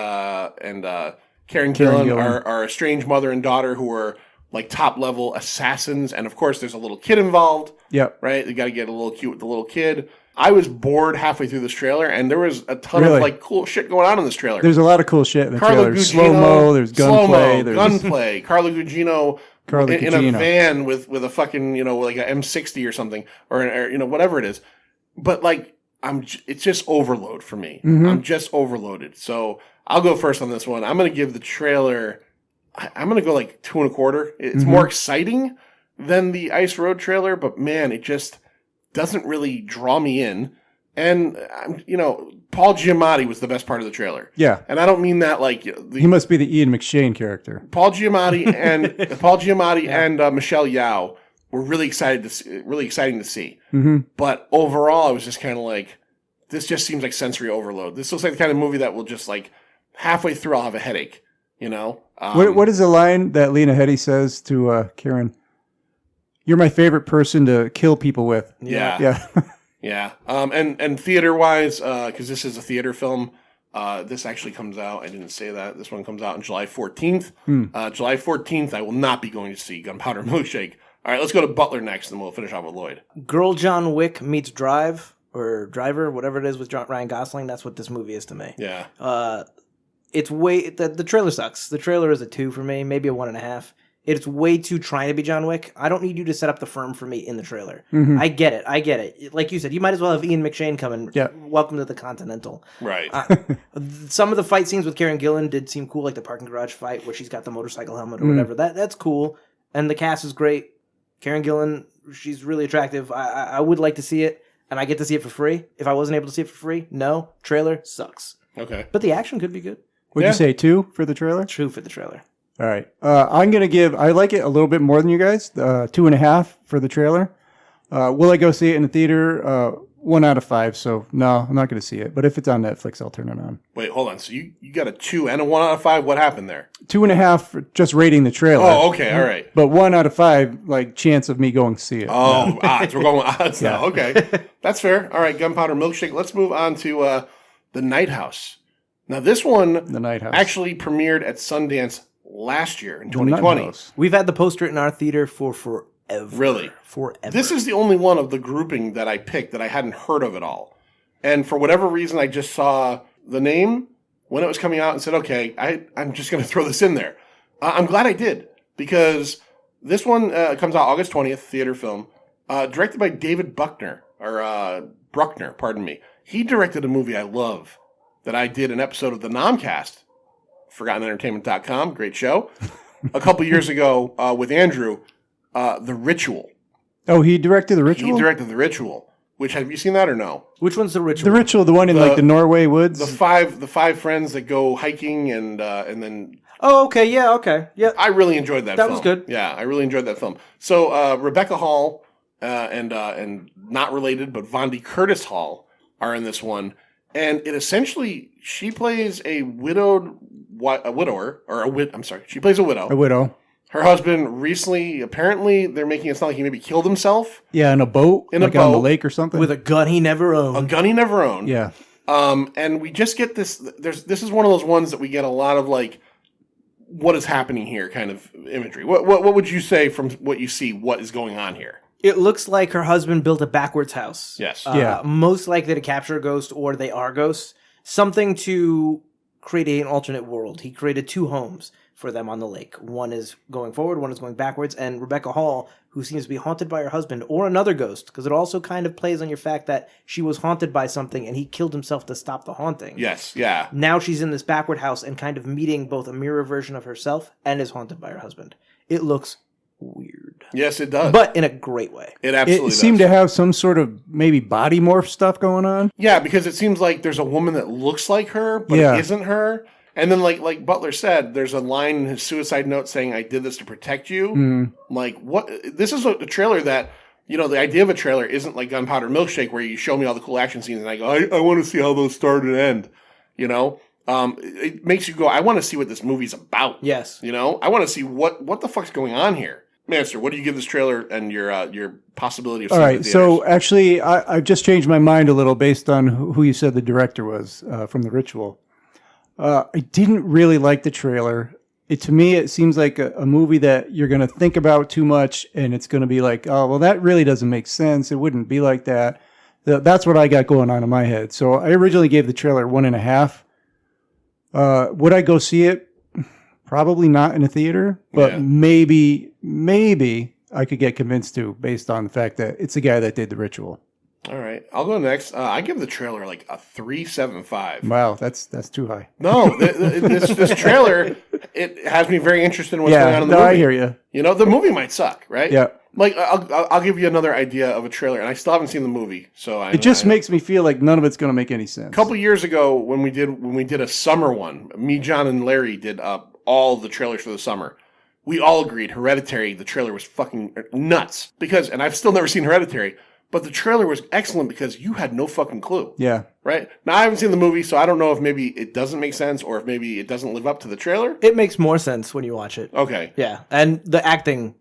Karen Gillan are a strange mother and daughter who are like top level assassins. And of course, there's a little kid involved. Yep. Right? They got to get a little cute with the little kid. I was bored halfway through this trailer, and there was a ton of like cool shit going on in this trailer. There's a lot of cool shit in the Carla trailer. There's Gugino, slow-mo, there's gunplay. Gunplay. Carla Gugino in a van with a fucking, like a M60 or something, or whatever it is. But like, it's just overload for me. I'm just overloaded. So I'll go first on this one. I'm going to give the trailer, I'm going to go like 2.25. It's more exciting than the Ice Road trailer, but man, it just doesn't really draw me in. And, Paul Giamatti was the best part of the trailer. Yeah. And I don't mean that like... he must be the Ian McShane character. Paul Giamatti and Michelle Yeoh were really exciting to see. Mm-hmm. But overall, I was just kind of like, this just seems like sensory overload. This looks like the kind of movie that will just like halfway through I'll have a headache. What is the line that Lena Headey says to Karen? You're my favorite person to kill people with. Yeah. Yeah. And theater-wise, because this is a theater film, this actually comes out, I didn't say that, this one comes out on July 14th. July 14th, I will not be going to see Gunpowder Milkshake. All right, let's go to Butler next, and we'll finish off with Lloyd. Girl John Wick meets Drive, or Driver, whatever it is with Ryan Gosling, that's what this movie is to me. Yeah. It's way... The trailer sucks. The trailer is a 2 for me, maybe a 1.5. It's way too trying to be John Wick. I don't need you to set up the firm for me in the trailer. I get it. Like you said, you might as well have Ian McShane come and welcome to the Continental. Right. Some of the fight scenes with Karen Gillan did seem cool, like the parking garage fight where she's got the motorcycle helmet or whatever. That's cool. And the cast is great. Karen Gillan, she's really attractive. I would like to see it, and I get to see it for free. If I wasn't able to see it for free, no. Trailer sucks. Okay. But the action could be good. Would you say 2 for the trailer? 2 for the trailer. All right. I'm going to give, I like it a little bit more than you guys, 2.5 for the trailer. Will I go see it in the theater? 1 out of 5. So no, I'm not going to see it. But if it's on Netflix, I'll turn it on. Wait, hold on. So you got a 2 and a 1 out of 5? What happened there? 2.5 for just rating the trailer. Oh, okay. All right. But 1 out of 5, like chance of me going to see it. Oh, odds. We're going with odds now. Okay. That's fair. All right. Gunpowder Milkshake. Let's move on to The Night House. Now, this one The Night House actually premiered at Sundance last year in 2020. We've had the poster in our theater for forever. Really? Forever. This is the only one of the grouping that I picked that I hadn't heard of at all. And for whatever reason, I just saw the name when it was coming out and said, okay, I'm just going to throw this in there. I'm glad I did, because this one comes out August 20th, theater film, directed by David Bruckner, pardon me. He directed a movie I love that I did an episode of the Nomcast, ForgottenEntertainment.com, great show, a couple years ago with Andrew, The Ritual. Oh, he directed The Ritual? He directed The Ritual. Which, have you seen that or no? Which one's The Ritual? The Ritual, the one in like the Norway woods? The five friends that go hiking and then... Oh, okay, yeah, okay. Yeah. I really enjoyed that film. That was good. Yeah, I really enjoyed that film. So Rebecca Hall and not related, but Vondi Curtis Hall are in this one. And it essentially, she plays a widower. She plays a widow. A widow. Her husband recently, apparently, they're making it sound like he maybe killed himself. Yeah, in a boat. On the lake or something. With a gun he never owned. A gun he never owned. Yeah. And we just get this. This is one of those ones that we get a lot of like what is happening here kind of imagery. What would you say from what you see? What is going on here? It looks like her husband built a backwards house. Yes. Yeah. Most likely to capture a ghost, or they are ghosts. Something to create an alternate world. He created 2 homes for them on the lake. One is going forward, one is going backwards. And Rebecca Hall, who seems to be haunted by her husband, or another ghost, because it also kind of plays on your fact that she was haunted by something and he killed himself to stop the haunting. Yes. Yeah. Now she's in this backward house and kind of meeting both a mirror version of herself and is haunted by her husband. It looks weird. Yes, it does. But in a great way. It absolutely It does. seemed to have some sort of maybe body morph stuff going on. Yeah, because it seems like there's a woman that looks like her, but Yeah. it isn't her. And then, like Butler said, there's a line in his suicide note saying, "I did this to protect you." Like, what? This is a trailer that, the idea of a trailer isn't like Gunpowder Milkshake, where you show me all the cool action scenes and I go, I want to see how those start and end. It makes you go, I want to see what this movie's about. Yes. I want to see what the fuck's going on here. Master, what do you give this trailer and your possibility of All seeing it in right, theaters? so actually, I've just changed my mind a little based on who you said the director was from The Ritual. I didn't really like the trailer. To me, it seems like a movie that you're going to think about too much, and it's going to be like, oh, well, that really doesn't make sense. It wouldn't be like that. That's what I got going on in my head. So I originally gave the trailer 1.5. Would I go see it? Probably not in a theater, but Yeah. maybe I could get convinced to, based on the fact that it's the guy that did The Ritual. All right, I'll go next. I give the trailer like a 3.75. Wow, that's too high. No, this trailer, it has me very interested in what's going on in the movie. I hear you. The movie might suck, right? Yeah. Like, I'll give you another idea of a trailer, and I still haven't seen the movie, so It just makes me feel like none of it's going to make any sense. A couple years ago, when we did a summer one, me, John, and Larry did all the trailers for the summer. We all agreed Hereditary, the trailer was fucking nuts and I've still never seen Hereditary, but the trailer was excellent because you had no fucking clue. Yeah. Right? Now, I haven't seen the movie, so I don't know if maybe it doesn't make sense or if maybe it doesn't live up to the trailer. It makes more sense when you watch it. Okay. Yeah, and the acting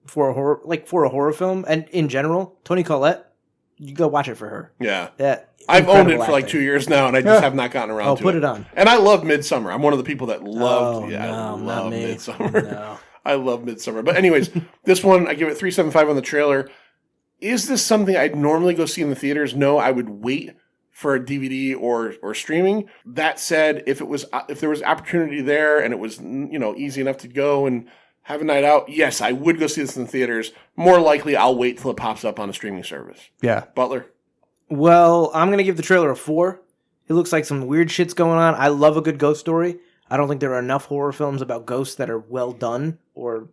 for a horror film, and in general, Toni Collette, you go watch it for her. Yeah. Yeah, I've owned it incredible for like acting. 2 years now, and I just have not gotten around to it. Put it on. And I love Midsummer. I'm one of the people that loved. No, I not love me. Midsummer. No. I love Midsummer. But anyways, this one I give it 3.75 on the trailer. Is this something I'd normally go see in the theaters? No, I would wait for a DVD or streaming. That said, if there was opportunity there and it was easy enough to go and have a night out, yes, I would go see this in the theaters. More likely, I'll wait till it pops up on a streaming service. Yeah. Butler. Well, I'm going to give the trailer a 4. It looks like some weird shit's going on. I love a good ghost story. I don't think there are enough horror films about ghosts that are well done or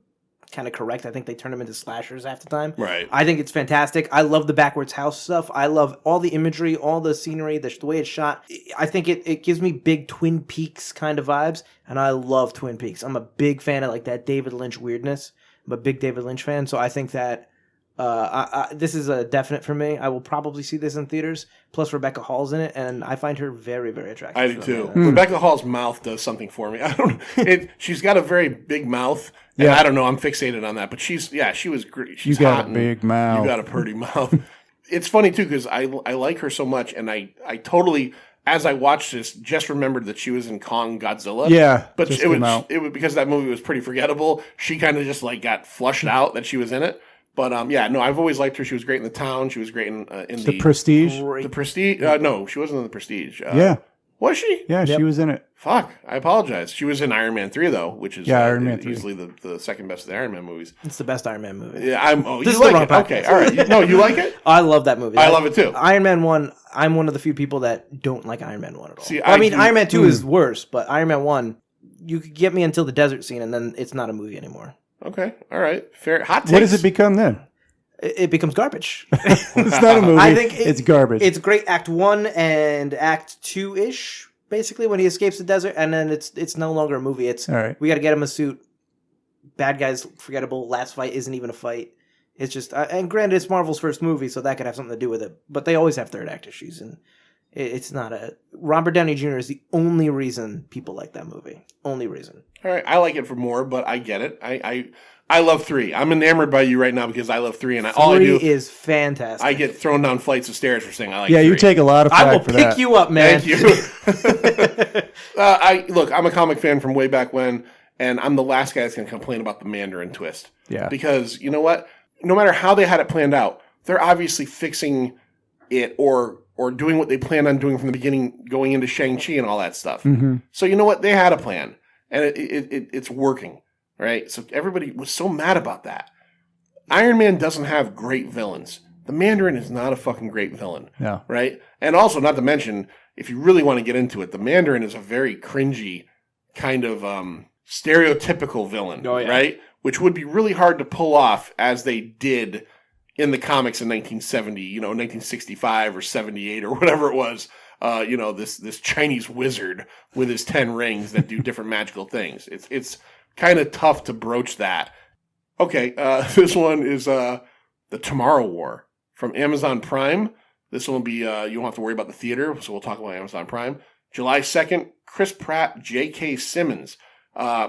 kind of correct. I think they turn them into slashers half the time. Right. I think it's fantastic. I love the backwards house stuff. I love all the imagery, all the scenery, the way it's shot. I think it gives me big Twin Peaks kind of vibes, and I love Twin Peaks. I'm a big fan of like that David Lynch weirdness. I'm a big David Lynch fan, so I think that this is a definite for me. I will probably see this in theaters. Plus, Rebecca Hall's in it, and I find her very, very attractive. I do too. Rebecca Hall's mouth does something for me. I don't. She's got a very big mouth. And Yeah. I don't know. I'm fixated on that. But she was great. She's You got hot a and big mouth. You got a pretty mouth. It's funny too because I like her so much, and I totally, as I watched this, just remembered that she was in Kong Godzilla. Yeah, but just it came out. was because that movie was pretty forgettable. She kind of just like got flushed out that she was in it. But I've always liked her. She was great in The Town. She was great in The Prestige. The Prestige. No, she wasn't in The Prestige. Yeah. Was she? Yeah, she was in it. Fuck, I apologize. She was in Iron Man 3, though, which is Iron Man 3. easily the second best of the Iron Man movies. It's the best Iron Man movie. Yeah, This you is the like wrong it. podcast. Okay, all right. No, you like it? I love that movie. I love it too. Iron Man 1, I'm one of the few people that don't like Iron Man 1 at all. See, Well, I mean, do- Iron Man 2 is worse, but Iron Man 1, you could get me until the desert scene, and then it's not a movie anymore. Okay, all right. Fair. Hot takes. What does it become then? It becomes garbage. It's not a movie. I think it's garbage. It's great Act 1 and Act 2-ish, basically, when he escapes the desert, and then it's no longer a movie. It's All right. we got to get him a suit. Bad guy's forgettable. Last fight isn't even a fight. It's just, and granted, it's Marvel's first movie, so that could have something to do with it. But they always have third act issues, and it's not a. Robert Downey Jr. is the only reason people like that movie. Only reason. All right, I like it for more, but I get it. I love 3. I'm enamored by you right now because I love 3, and all I 3 do is fantastic. I get thrown down flights of stairs for saying I like. yeah, 3. you take a lot of I flack will for pick that. you up, man. Thank you. I'm a comic fan from way back when, and I'm the last guy that's going to complain about the Mandarin twist. Yeah. Because you know what? No matter how they had it planned out, they're obviously fixing it or doing what they planned on doing from the beginning, going into Shang-Chi and all that stuff. Mm-hmm. So you know what? They had a plan, and it's working, right? So everybody was so mad about that. Iron Man doesn't have great villains. The Mandarin is not a fucking great villain, No. right? And also, not to mention, if you really want to get into it, the Mandarin is a very cringy kind of stereotypical villain, right? Which would be really hard to pull off as they did in the comics in 1970, 1965 or 78 or whatever it was. This Chinese wizard with his 10 rings that do different magical things. It's kind of tough to broach that. Okay, this one is The Tomorrow War from Amazon Prime. This one will be, you won't have to worry about the theater, so we'll talk about Amazon Prime. July 2nd, Chris Pratt, J.K. Simmons.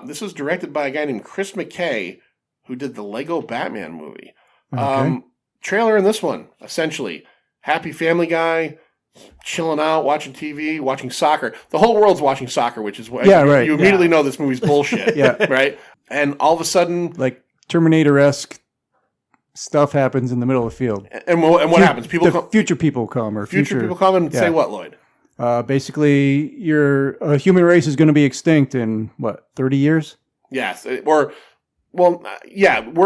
This was directed by a guy named Chris McKay, who did the Lego Batman movie. Okay. Trailer in this one, essentially. Happy family guy, chilling out, watching TV, watching soccer. The whole world's watching soccer, which is why right. you immediately know this movie's bullshit. Yeah. Right? And all of a sudden... Like Terminator-esque stuff happens in the middle of the field. And what happens? Future people come. Or future people come and say what, Lloyd? Basically, your human race is going to be extinct in, 30 years? Yes. We're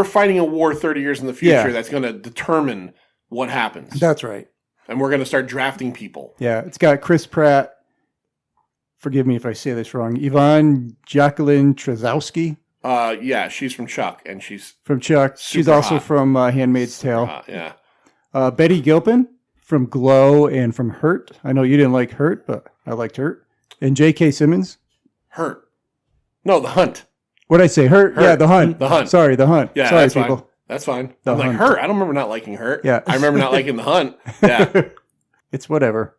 fighting a war 30 years in the future that's going to determine what happens. That's right. And we're going to start drafting people. Yeah, it's got Chris Pratt. Forgive me if I say this wrong. Yvonne Jacqueline Trezowski. She's from Chuck, and she's from Chuck. She's also hot. From Handmaid's Tale. Yeah. Betty Gilpin from Glow and from Hurt. I know you didn't like Hurt, but I liked Hurt. And J.K. Simmons. Hurt. No, The Hunt. What did I say? Hurt? Yeah, The Hunt. The Hunt. Sorry, The Hunt. Yeah, sorry, that's people. fine. That's fine. The I'm like, Hunt. Hurt. I don't remember not liking Hurt. Yeah. I remember not liking The Hunt. Yeah. It's whatever.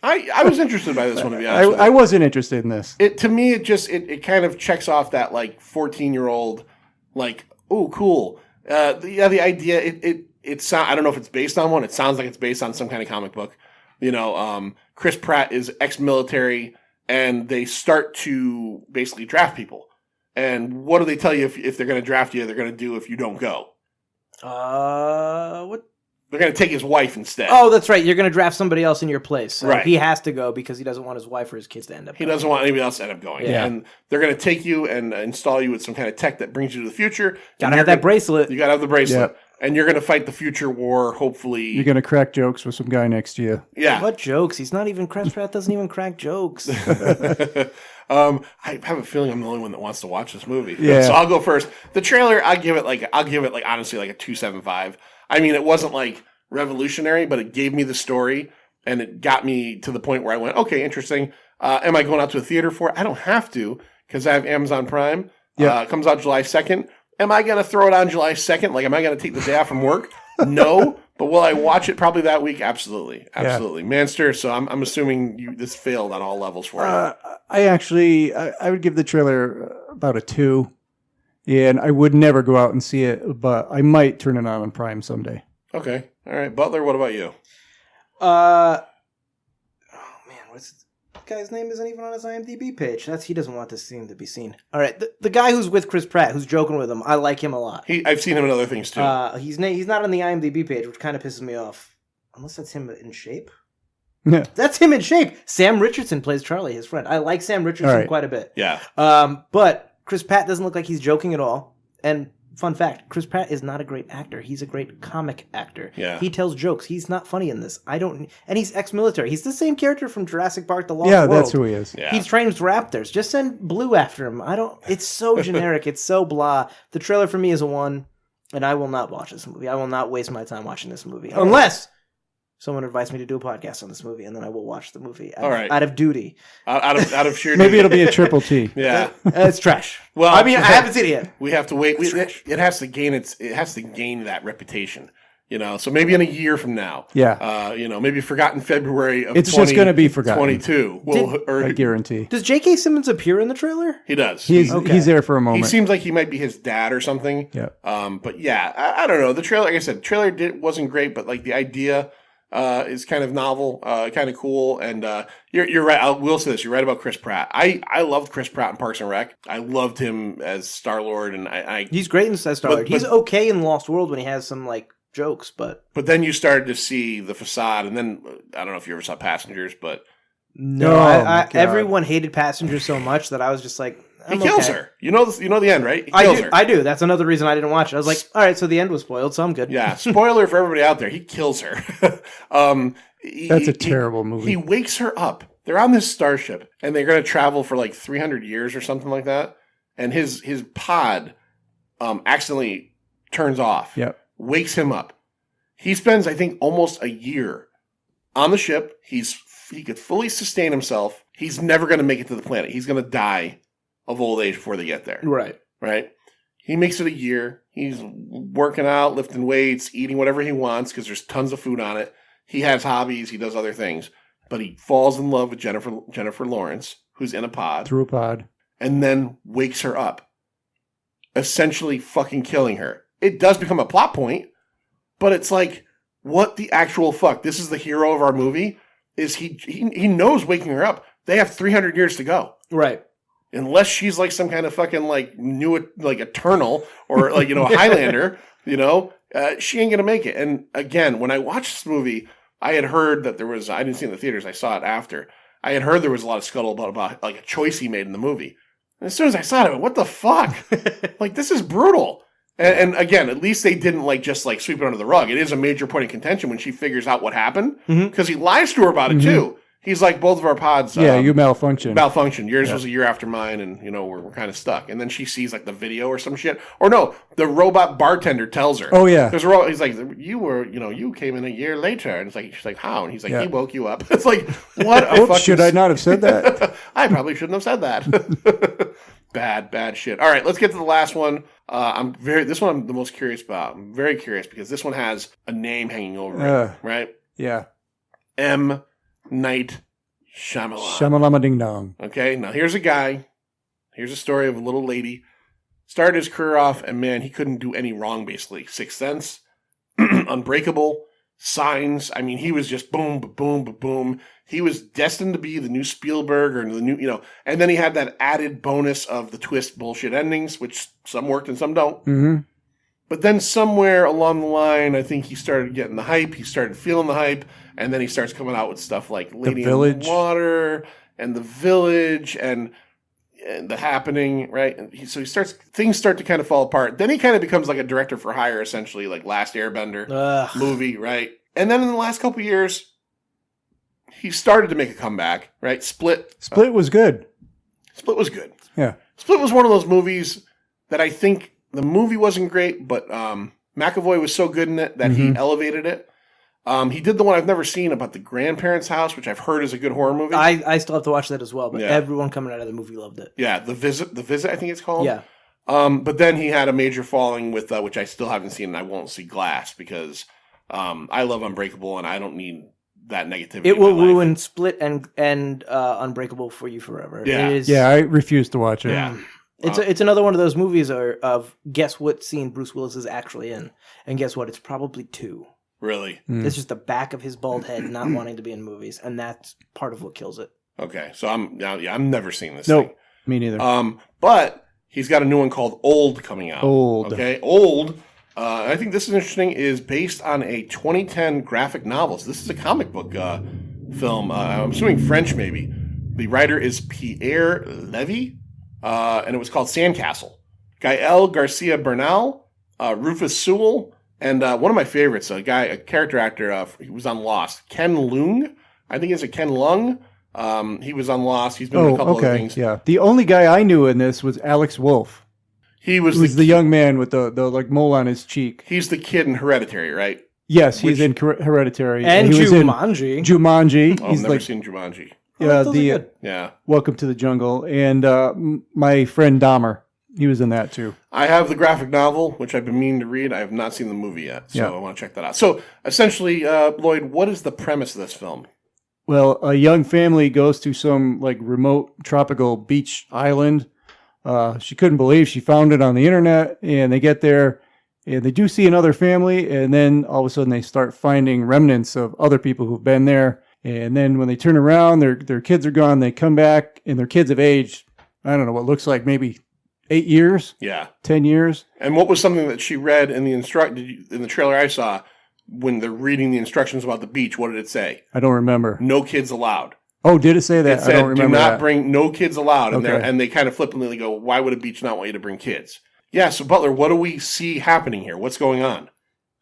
I was interested by this one, to be honest with you. I wasn't interested in this. To me, it kind of checks off that 14-year-old, oh, cool. The idea, I don't know if it's based on one. It sounds like it's based on some kind of comic book. Chris Pratt is ex-military, and they start to basically draft people. And what do they tell you if they're going to draft you? They're going to do if you don't go. What? They're going to take his wife instead. Oh, that's right. You're going to draft somebody else in your place. So right. He has to go because he doesn't want his wife or his kids to end up. He doesn't want anybody else to end up going. Yeah. And they're going to take you and install you with some kind of tech that brings you to the future. Gotta have that bracelet. You got to have the bracelet. Yeah. And you're going to fight the future war, hopefully. You're going to crack jokes with some guy next to you. Yeah. What jokes? He's not even, Chris Pratt doesn't even crack jokes. I have a feeling I'm the only one that wants to watch this movie. Yeah. So I'll go first. The trailer, I'll give it honestly a 2.75. I mean, it wasn't revolutionary, but it gave me the story and it got me to the point where I went, okay, interesting. Am I going out to a theater for it? I don't have to because I have Amazon Prime. Yeah. It comes out July 2nd. Am I going to throw it on July 2nd? Am I going to take the day off from work? No. But will I watch it probably that week? Absolutely. Absolutely. Yeah. Manster, so I'm assuming this failed on all levels for you. I would give the trailer about a 2. And I would never go out and see it, but I might turn it on Prime someday. Okay. All right. Butler, what about you? What's the guy's name? Isn't even on his IMDb page. He doesn't want this scene to be seen. All right. The guy who's with Chris Pratt, who's joking with him, I like him a lot. I've seen him in other things too. He's not on the IMDb page, which kind of pisses me off. Unless that's him in shape. Yeah. That's him in shape. Sam Richardson plays Charlie, his friend. I like Sam Richardson quite a bit. Yeah. But Chris Pratt doesn't look like he's joking at all. And fun fact, Chris Pratt is not a great actor. He's a great comic actor. Yeah. He tells jokes. He's not funny in this. And he's ex-military. He's the same character from Jurassic Park: The Lost World. Yeah, that's who he is. Yeah. He trains raptors. Just send Blue after him. It's so generic. It's so blah. The trailer for me is a 1, and I will not watch this movie. I will not waste my time watching this movie. Unless someone invites me to do a podcast on this movie, and then I will watch the movie out of duty. Out of sheer Maybe duty. it'll be a triple T. Yeah. It's trash. Well, I mean, I haven't seen it yet. We have to wait. It has to gain that reputation. So maybe in a year from now. Yeah. Maybe forgotten February of It's just going to be forgotten. 22. I guarantee. Does J.K. Simmons appear in the trailer? He does. He's there for a moment. He seems like he might be his dad or something. Yeah. But yeah, I don't know. The trailer, like I said, wasn't great, but the idea is kind of novel, kind of cool. And you're right. I will say this: you're right about Chris Pratt. I loved Chris Pratt in Parks and Rec. I loved him as Star-Lord, and he's great in Star-Lord. He's okay in Lost World when he has some like jokes, but then you started to see The Facade, and then I don't know if you ever saw Passengers, but no, everyone hated Passengers so much that I was just like, he kills her. You know the end, right? He kills her. I do. That's another reason I didn't watch it. I was like, all right, so the end was spoiled, so I'm good. Yeah, spoiler for everybody out there. He kills her. That's a terrible movie. He wakes her up. They're on this starship, and they're going to travel for like 300 years or something like that. And his pod accidentally turns off. Yep. Wakes him up. He spends, I think, almost a year on the ship. He could fully sustain himself. He's never going to make it to the planet. He's going to die of old age before they get there. Right. He makes it a year. He's working out, lifting weights, eating whatever he wants because there's tons of food on it. He has hobbies. He does other things. But he falls in love with Jennifer Lawrence, who's in a pod. Through a pod. And then wakes her up. Essentially fucking killing her. It does become a plot point, but it's like, what the actual fuck? This is the hero of our movie? Is he knows waking her up. They have 300 years to go. Right. Unless she's like some kind of fucking like new like Eternal or like a Highlander, she ain't gonna make it. And again, when I watched this movie, I had heard that there was, I didn't see it in the theaters, I saw it after. I had heard there was a lot of scuttlebutt about like a choice he made in the movie. And as soon as I saw it, I went, what the fuck? Like, this is brutal. And again, at least they didn't just sweep it under the rug. It is a major point of contention when she figures out what happened because he lies to her about it too. He's like, both of our pods. Yeah, you malfunctioned. Yours was a year after mine, and we're kind of stuck. And then she sees like the video or some shit. Or no, the robot bartender tells her. Oh yeah, he's like, you came in a year later, and it's like, she's like, how? And he's like, he woke you up. It's like, what a fucking... Should I not have said that? I probably shouldn't have said that. Bad shit. All right, let's get to the last one. This one I'm the most curious about. I'm very curious because this one has a name hanging over it, right? Yeah. M. Night Shyamalan. Shyamalama Ding Dong. Okay, now here's a story of a little lady. Started his career off, and man, he couldn't do any wrong, basically. Sixth Sense, Unbreakable, Signs. I mean, he was just boom, boom, boom. He was destined to be the new Spielberg or the new, and then he had that added bonus of the twist bullshit endings, which some worked and some don't. Mm-hmm. But then somewhere along the line, I think he started getting the hype. He started feeling the hype. And then he starts coming out with stuff like Lady in the Water and The Village and The Happening, right? And things start to kind of fall apart. Then he kind of becomes like a director for hire, essentially, like Last Airbender movie, right? And then in the last couple of years, he started to make a comeback, right? Split was good. Split was good. Yeah. Split was one of those movies that I think the movie wasn't great, but McAvoy was so good in it that he elevated it. He did the one I've never seen about the grandparents' house, which I've heard is a good horror movie. I still have to watch that as well, but everyone coming out of the movie loved it. Yeah, The Visit, I think it's called. Yeah. But then he had a major falling with, which I still haven't seen, and I won't see, Glass, because I love Unbreakable, and I don't need that negativity. It will ruin Split and Unbreakable for you forever. Yeah, I refuse to watch it. Yeah. It's another one of those movies of guess what scene Bruce Willis is actually in, and guess what? It's probably 2. Really? It's just the back of his bald head not wanting to be in movies, and that's part of what kills it. Okay, so I'm never seeing this. Nope, thing. me neither. But he's got a new one called Old coming out. Old. Okay, Old. I think this is interesting. Is based on a 2010 graphic novel. So this is a comic book film. I'm assuming French, maybe. The writer is Pierre Levy, and it was called Sandcastle. Gael Garcia Bernal, Rufus Sewell. And one of my favorites, a character actor, he was on Lost, Ken Leung. I think it's a Ken Leung. He was on Lost. He's been in a couple other things. Yeah. The only guy I knew in this was Alex Wolff. He was the young man with the like mole on his cheek. He's the kid in Hereditary, right? Yes, he's in Hereditary. And he Jumanji. Jumanji. Oh, I've never seen Jumanji. Yeah, Welcome to the Jungle. And my friend Dahmer. He was in that too. I have the graphic novel, which I've been meaning to read. I have not seen the movie yet, so I want to check that out. So, essentially, Lloyd, what is the premise of this film? Well, a young family goes to some like remote tropical beach island. She couldn't believe she found it on the internet, and they get there, and they do see another family, and then all of a sudden they start finding remnants of other people who've been there. And then when they turn around, their kids are gone. They come back, and their kids have aged, I don't know, what looks like maybe 8 years, Yeah. 10 years. And what was something that she read in the in the trailer I saw when they're reading the instructions about the beach? What did it say? I don't remember. No kids allowed. Oh, did it say that? It said, I don't remember do not that. bring no kids allowed. And, Okay. and they kind of flippantly go, why would a beach not want you to bring kids? Yeah, so Butler, what do we see happening here? What's going on?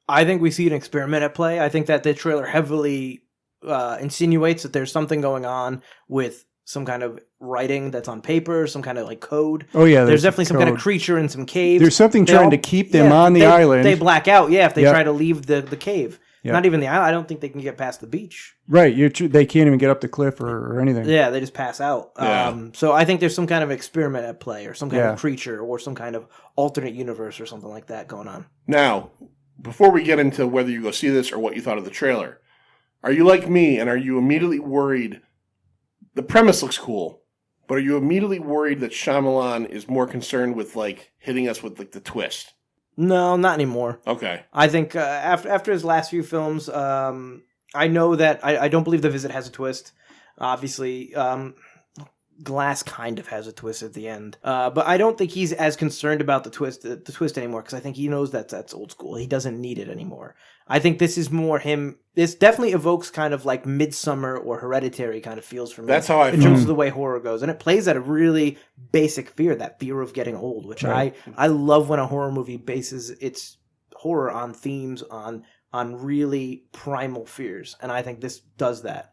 I think we see an experiment at play. I think that the trailer heavily insinuates that there's something going on with some kind of writing that's on paper, some kind of like code. Oh, yeah. There's definitely some kind of creature in some caves. There's something They trying all- to keep them on the island. They black out, if they Yep. try to leave the cave. Yep. Not even the island. I don't think they can get past the beach. Right. They can't even get up the cliff or anything. Yeah, they just pass out. Yeah. So I think there's some kind of experiment at play, or some kind Yeah. of creature, or some kind of alternate universe, or something like that going on. Now, before we get into whether you go see this or what you thought of the trailer, are you like me and are you immediately worried? The premise looks cool, but are you immediately worried that Shyamalan is more concerned with like hitting us with like the twist? No, not anymore. Okay. I think after his last few films, I know that I don't believe The Visit has a twist. Obviously, Glass kind of has a twist at the end, but I don't think he's as concerned about the twist anymore, because I think he knows that's old school. He doesn't need it anymore. I think this is more him. This definitely evokes kind of like Midsummer or Hereditary kind of feels for me. That's how I in feel. terms of the way horror goes, and it plays at a really basic fear, that fear of getting old, which I love when a horror movie bases its horror on themes on really primal fears, and I think this does that.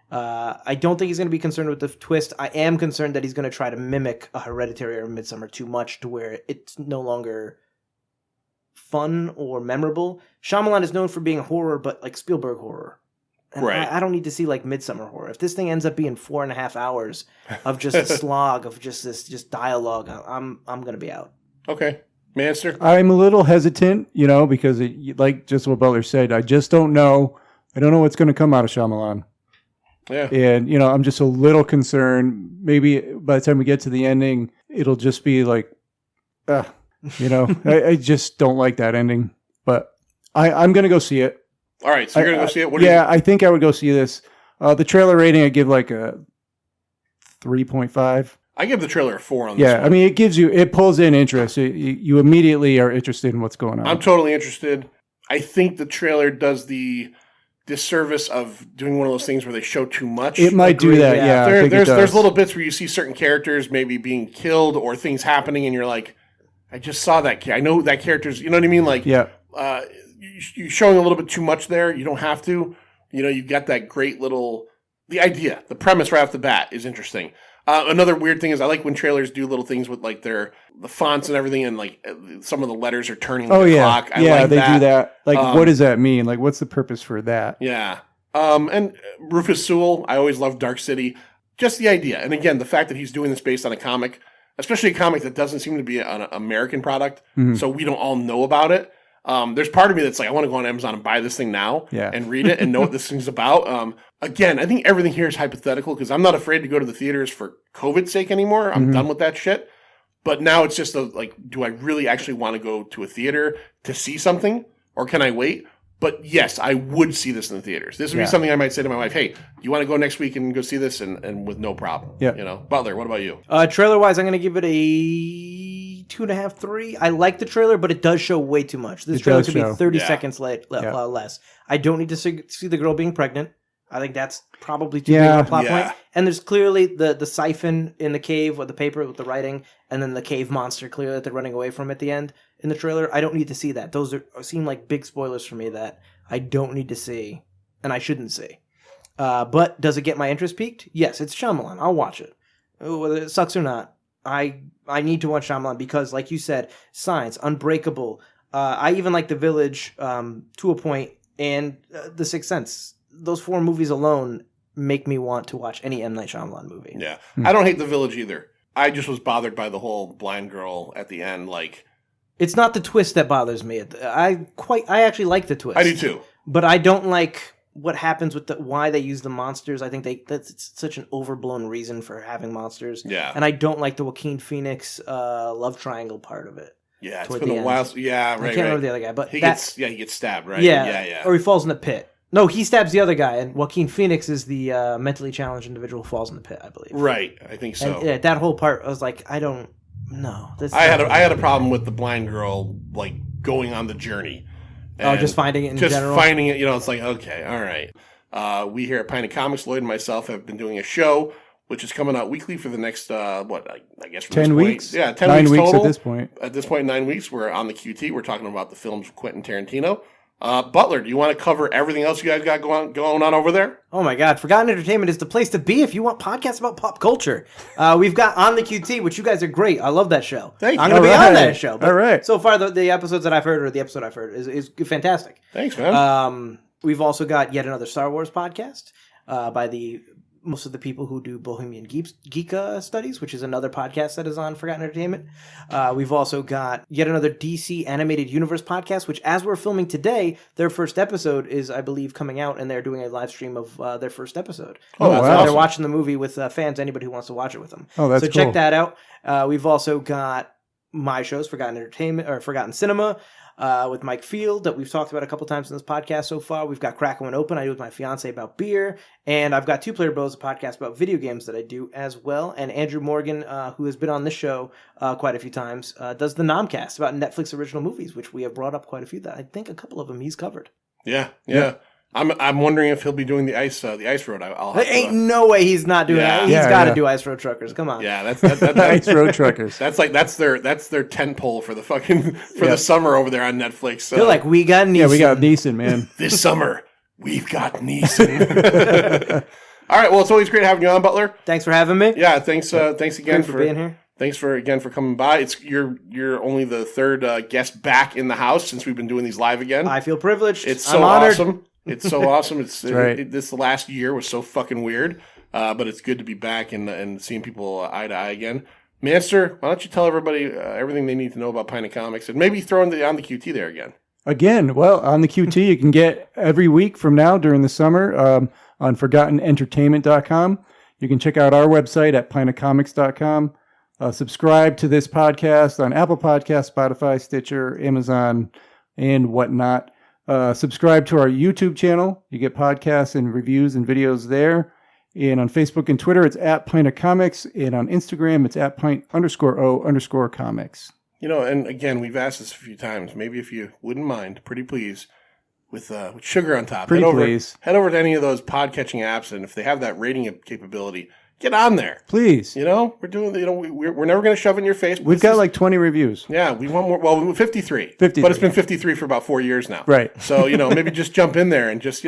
I don't think he's going to be concerned with the twist. I am concerned that he's going to try to mimic a Hereditary or a Midsummer too much to where it's no longer fun or memorable. Shyamalan is known for being horror, but like Spielberg horror. And Right. I don't need to see like Midsummer horror. If this thing ends up being 4.5 hours of just a slog of just dialogue, I'm going to be out. Okay. Manster? I'm a little hesitant, because like just what Butler said, I just don't know. I don't know what's going to come out of Shyamalan. Yeah. And, I'm just a little concerned. Maybe by the time we get to the ending, it'll just be like, I just don't like that ending. But I'm going to go see it. All right. So you're going to go see it? What I think I would go see this. The trailer rating, I give like a 3.5. I give the trailer a 4 on this Yeah, one. I mean, it pulls in interest. You immediately are interested in what's going on. I'm totally interested. I think the trailer does the disservice of doing one of those things where they show too much. It might do Agreed, that, yeah. yeah. I think it There's does. little bits where you see certain characters maybe being killed or things happening, and you're like, I just saw that. I know that character's. You know what I mean? Like, Yeah. You're showing a little bit too much there. You don't have to. You got that great little. The idea, the premise right off the bat is interesting. Another weird thing is I like when trailers do little things with like the fonts and everything, and like some of the letters are turning like a clock. I like they that. do that. Like, what does that mean? Like, what's the purpose for that? Yeah. And Rufus Sewell, I always loved Dark City. Just the idea. And again, the fact that he's doing this based on a comic, especially a comic that doesn't seem to be an American product, so we don't all know about it. There's part of me that's like, I want to go on Amazon and buy this thing now and read it and know what this thing's about. Again, I think everything here is hypothetical because I'm not afraid to go to the theaters for COVID's sake anymore. I'm done with that shit. But now it's just do I really actually want to go to a theater to see something, or can I wait? But yes, I would see this in the theaters. This would be something I might say to my wife, hey, you want to go next week and go see this? And with no problem. Yeah. Butler, what about you? Trailer-wise, I'm going to give it a 2.5, 3. I like the trailer, but it does show way too much. This trailer could be 30 seconds less. I don't need to see the girl being pregnant. I think that's probably too big of a plot point. And there's clearly the siphon in the cave with the paper with the writing, and then the cave monster clearly that they're running away from at the end in the trailer. I don't need to see that. Those seem like big spoilers for me that I don't need to see, and I shouldn't see. But does it get my interest piqued? Yes, it's Shyamalan. I'll watch it. Whether it sucks or not, I need to watch Shyamalan because, like you said, Signs, Unbreakable. I even like The Village to a point, and The Sixth Sense. Those 4 movies alone make me want to watch any M. Night Shyamalan movie. Yeah. I don't hate The Village either. I just was bothered by the whole blind girl at the end. Like, it's not the twist that bothers me. I actually like the twist. I do too. But I don't like what happens with why they use the monsters. I think that's such an overblown reason for having monsters. Yeah. And I don't like the Joaquin Phoenix love triangle part of it. Yeah, it's toward been the a end. while. Yeah, right. I can't remember the other guy, but he gets stabbed, right? yeah, or he falls in the pit. No, he stabs the other guy, and Joaquin Phoenix is the mentally challenged individual who falls in the pit, I believe. Right, I think so. And, yeah, that whole part, I was like, I don't know. I had a problem with the blind girl like going on the journey. Just finding it in general. Just finding it, it's like, okay, all right. We here at Pine of Comics, Lloyd and myself have been doing a show which is coming out weekly for the next I guess from 10 this weeks. Point, yeah, 10 9 weeks weeks total. at this point. At this point, 9 weeks. We're on the QT. We're talking about the films of Quentin Tarantino. Butler, do you want to cover everything else you guys got going on over there? Oh my God, Forgotten Entertainment is the place to be if you want podcasts about pop culture. We've got On the QT, which you guys are great. I love that show. Thank you. I'm going to be All on right. that show. But All right. So far, the episodes that I've heard, or the episode I've heard, is fantastic. Thanks, man. We've also got yet another Star Wars podcast by most of the people who do Bohemian Geek Studies, which is another podcast that is on Forgotten Entertainment. We've also got yet another DC Animated Universe podcast, which as we're filming today, their first episode is, I believe, coming out, and they're doing a live stream of their first episode. Oh, that's So awesome. they're watching the movie with fans, anybody who wants to watch it with them. Oh, that's so cool. check that out. We've also got my shows, Forgotten Entertainment, or Forgotten Cinema, with Mike Field that we've talked about a couple times in this podcast so far. We've got Crack One Open I do with my fiance about beer, and I've got Two Player Bros, a podcast about video games that I do as well. And Andrew Morgan, who has been on this show quite a few times, does the Nomcast about Netflix original movies, which we have brought up quite a few. That I think a couple of them he's covered. Yeah. I'm wondering if he'll be doing the ice road. I'll have There ain't no way he's not doing that. He's Yeah, got to yeah. do Ice Road Truckers. Come on. Yeah, that's Ice Road Truckers. that's their tent pole for the fucking the summer over there on Netflix. So They're like, we got Neeson. Yeah, we got Neeson, man. this summer we've got Neeson. All right, well, it's always great having you on, Butler. Thanks for having me. Yeah, thanks again for being here. Thanks for coming by. You're only the third guest back in the house since we've been doing these live again. I feel privileged. It's so I'm honored. awesome. It's so awesome. right. This last year was so fucking weird, but it's good to be back and seeing people eye to eye again. Manster, why don't you tell everybody everything they need to know about Pine of Comics and maybe throw on the QT there again. Again, well, on the QT, you can get every week from now during the summer on ForgottenEntertainment.com. You can check out our website at pineofcomics.com. Subscribe to this podcast on Apple Podcasts, Spotify, Stitcher, Amazon, and whatnot. Subscribe to our YouTube channel. You get podcasts and reviews and videos there. And on Facebook and Twitter, it's at Pint of Comics. And on Instagram, it's at Pint_O_comics. And again, we've asked this a few times. Maybe if you wouldn't mind, pretty please, with sugar on top. Pretty head over, please. Head over to any of those podcatching apps, and if they have that rating capability, get on there. Please. We're doing. We're never going to shove in your face. We've got like 20 reviews. Yeah, we want more. Well, 53. 53. But it's been 53 for about 4 years now. Right. So, maybe just jump in there and just,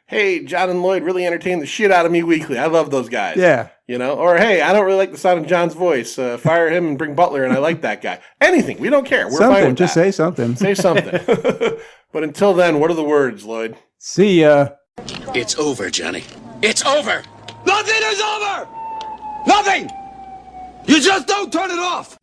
hey, John and Lloyd really entertain the shit out of me weekly. I love those guys. Yeah. Or hey, I don't really like the sound of John's voice. Fire him and bring Butler, and I like that guy. Anything. We don't care. We're fine Something. with Just that. say something. Say something. But until then, what are the words, Lloyd? See ya. It's over, Johnny. It's over. Nothing is over. Nothing. You just don't turn it off.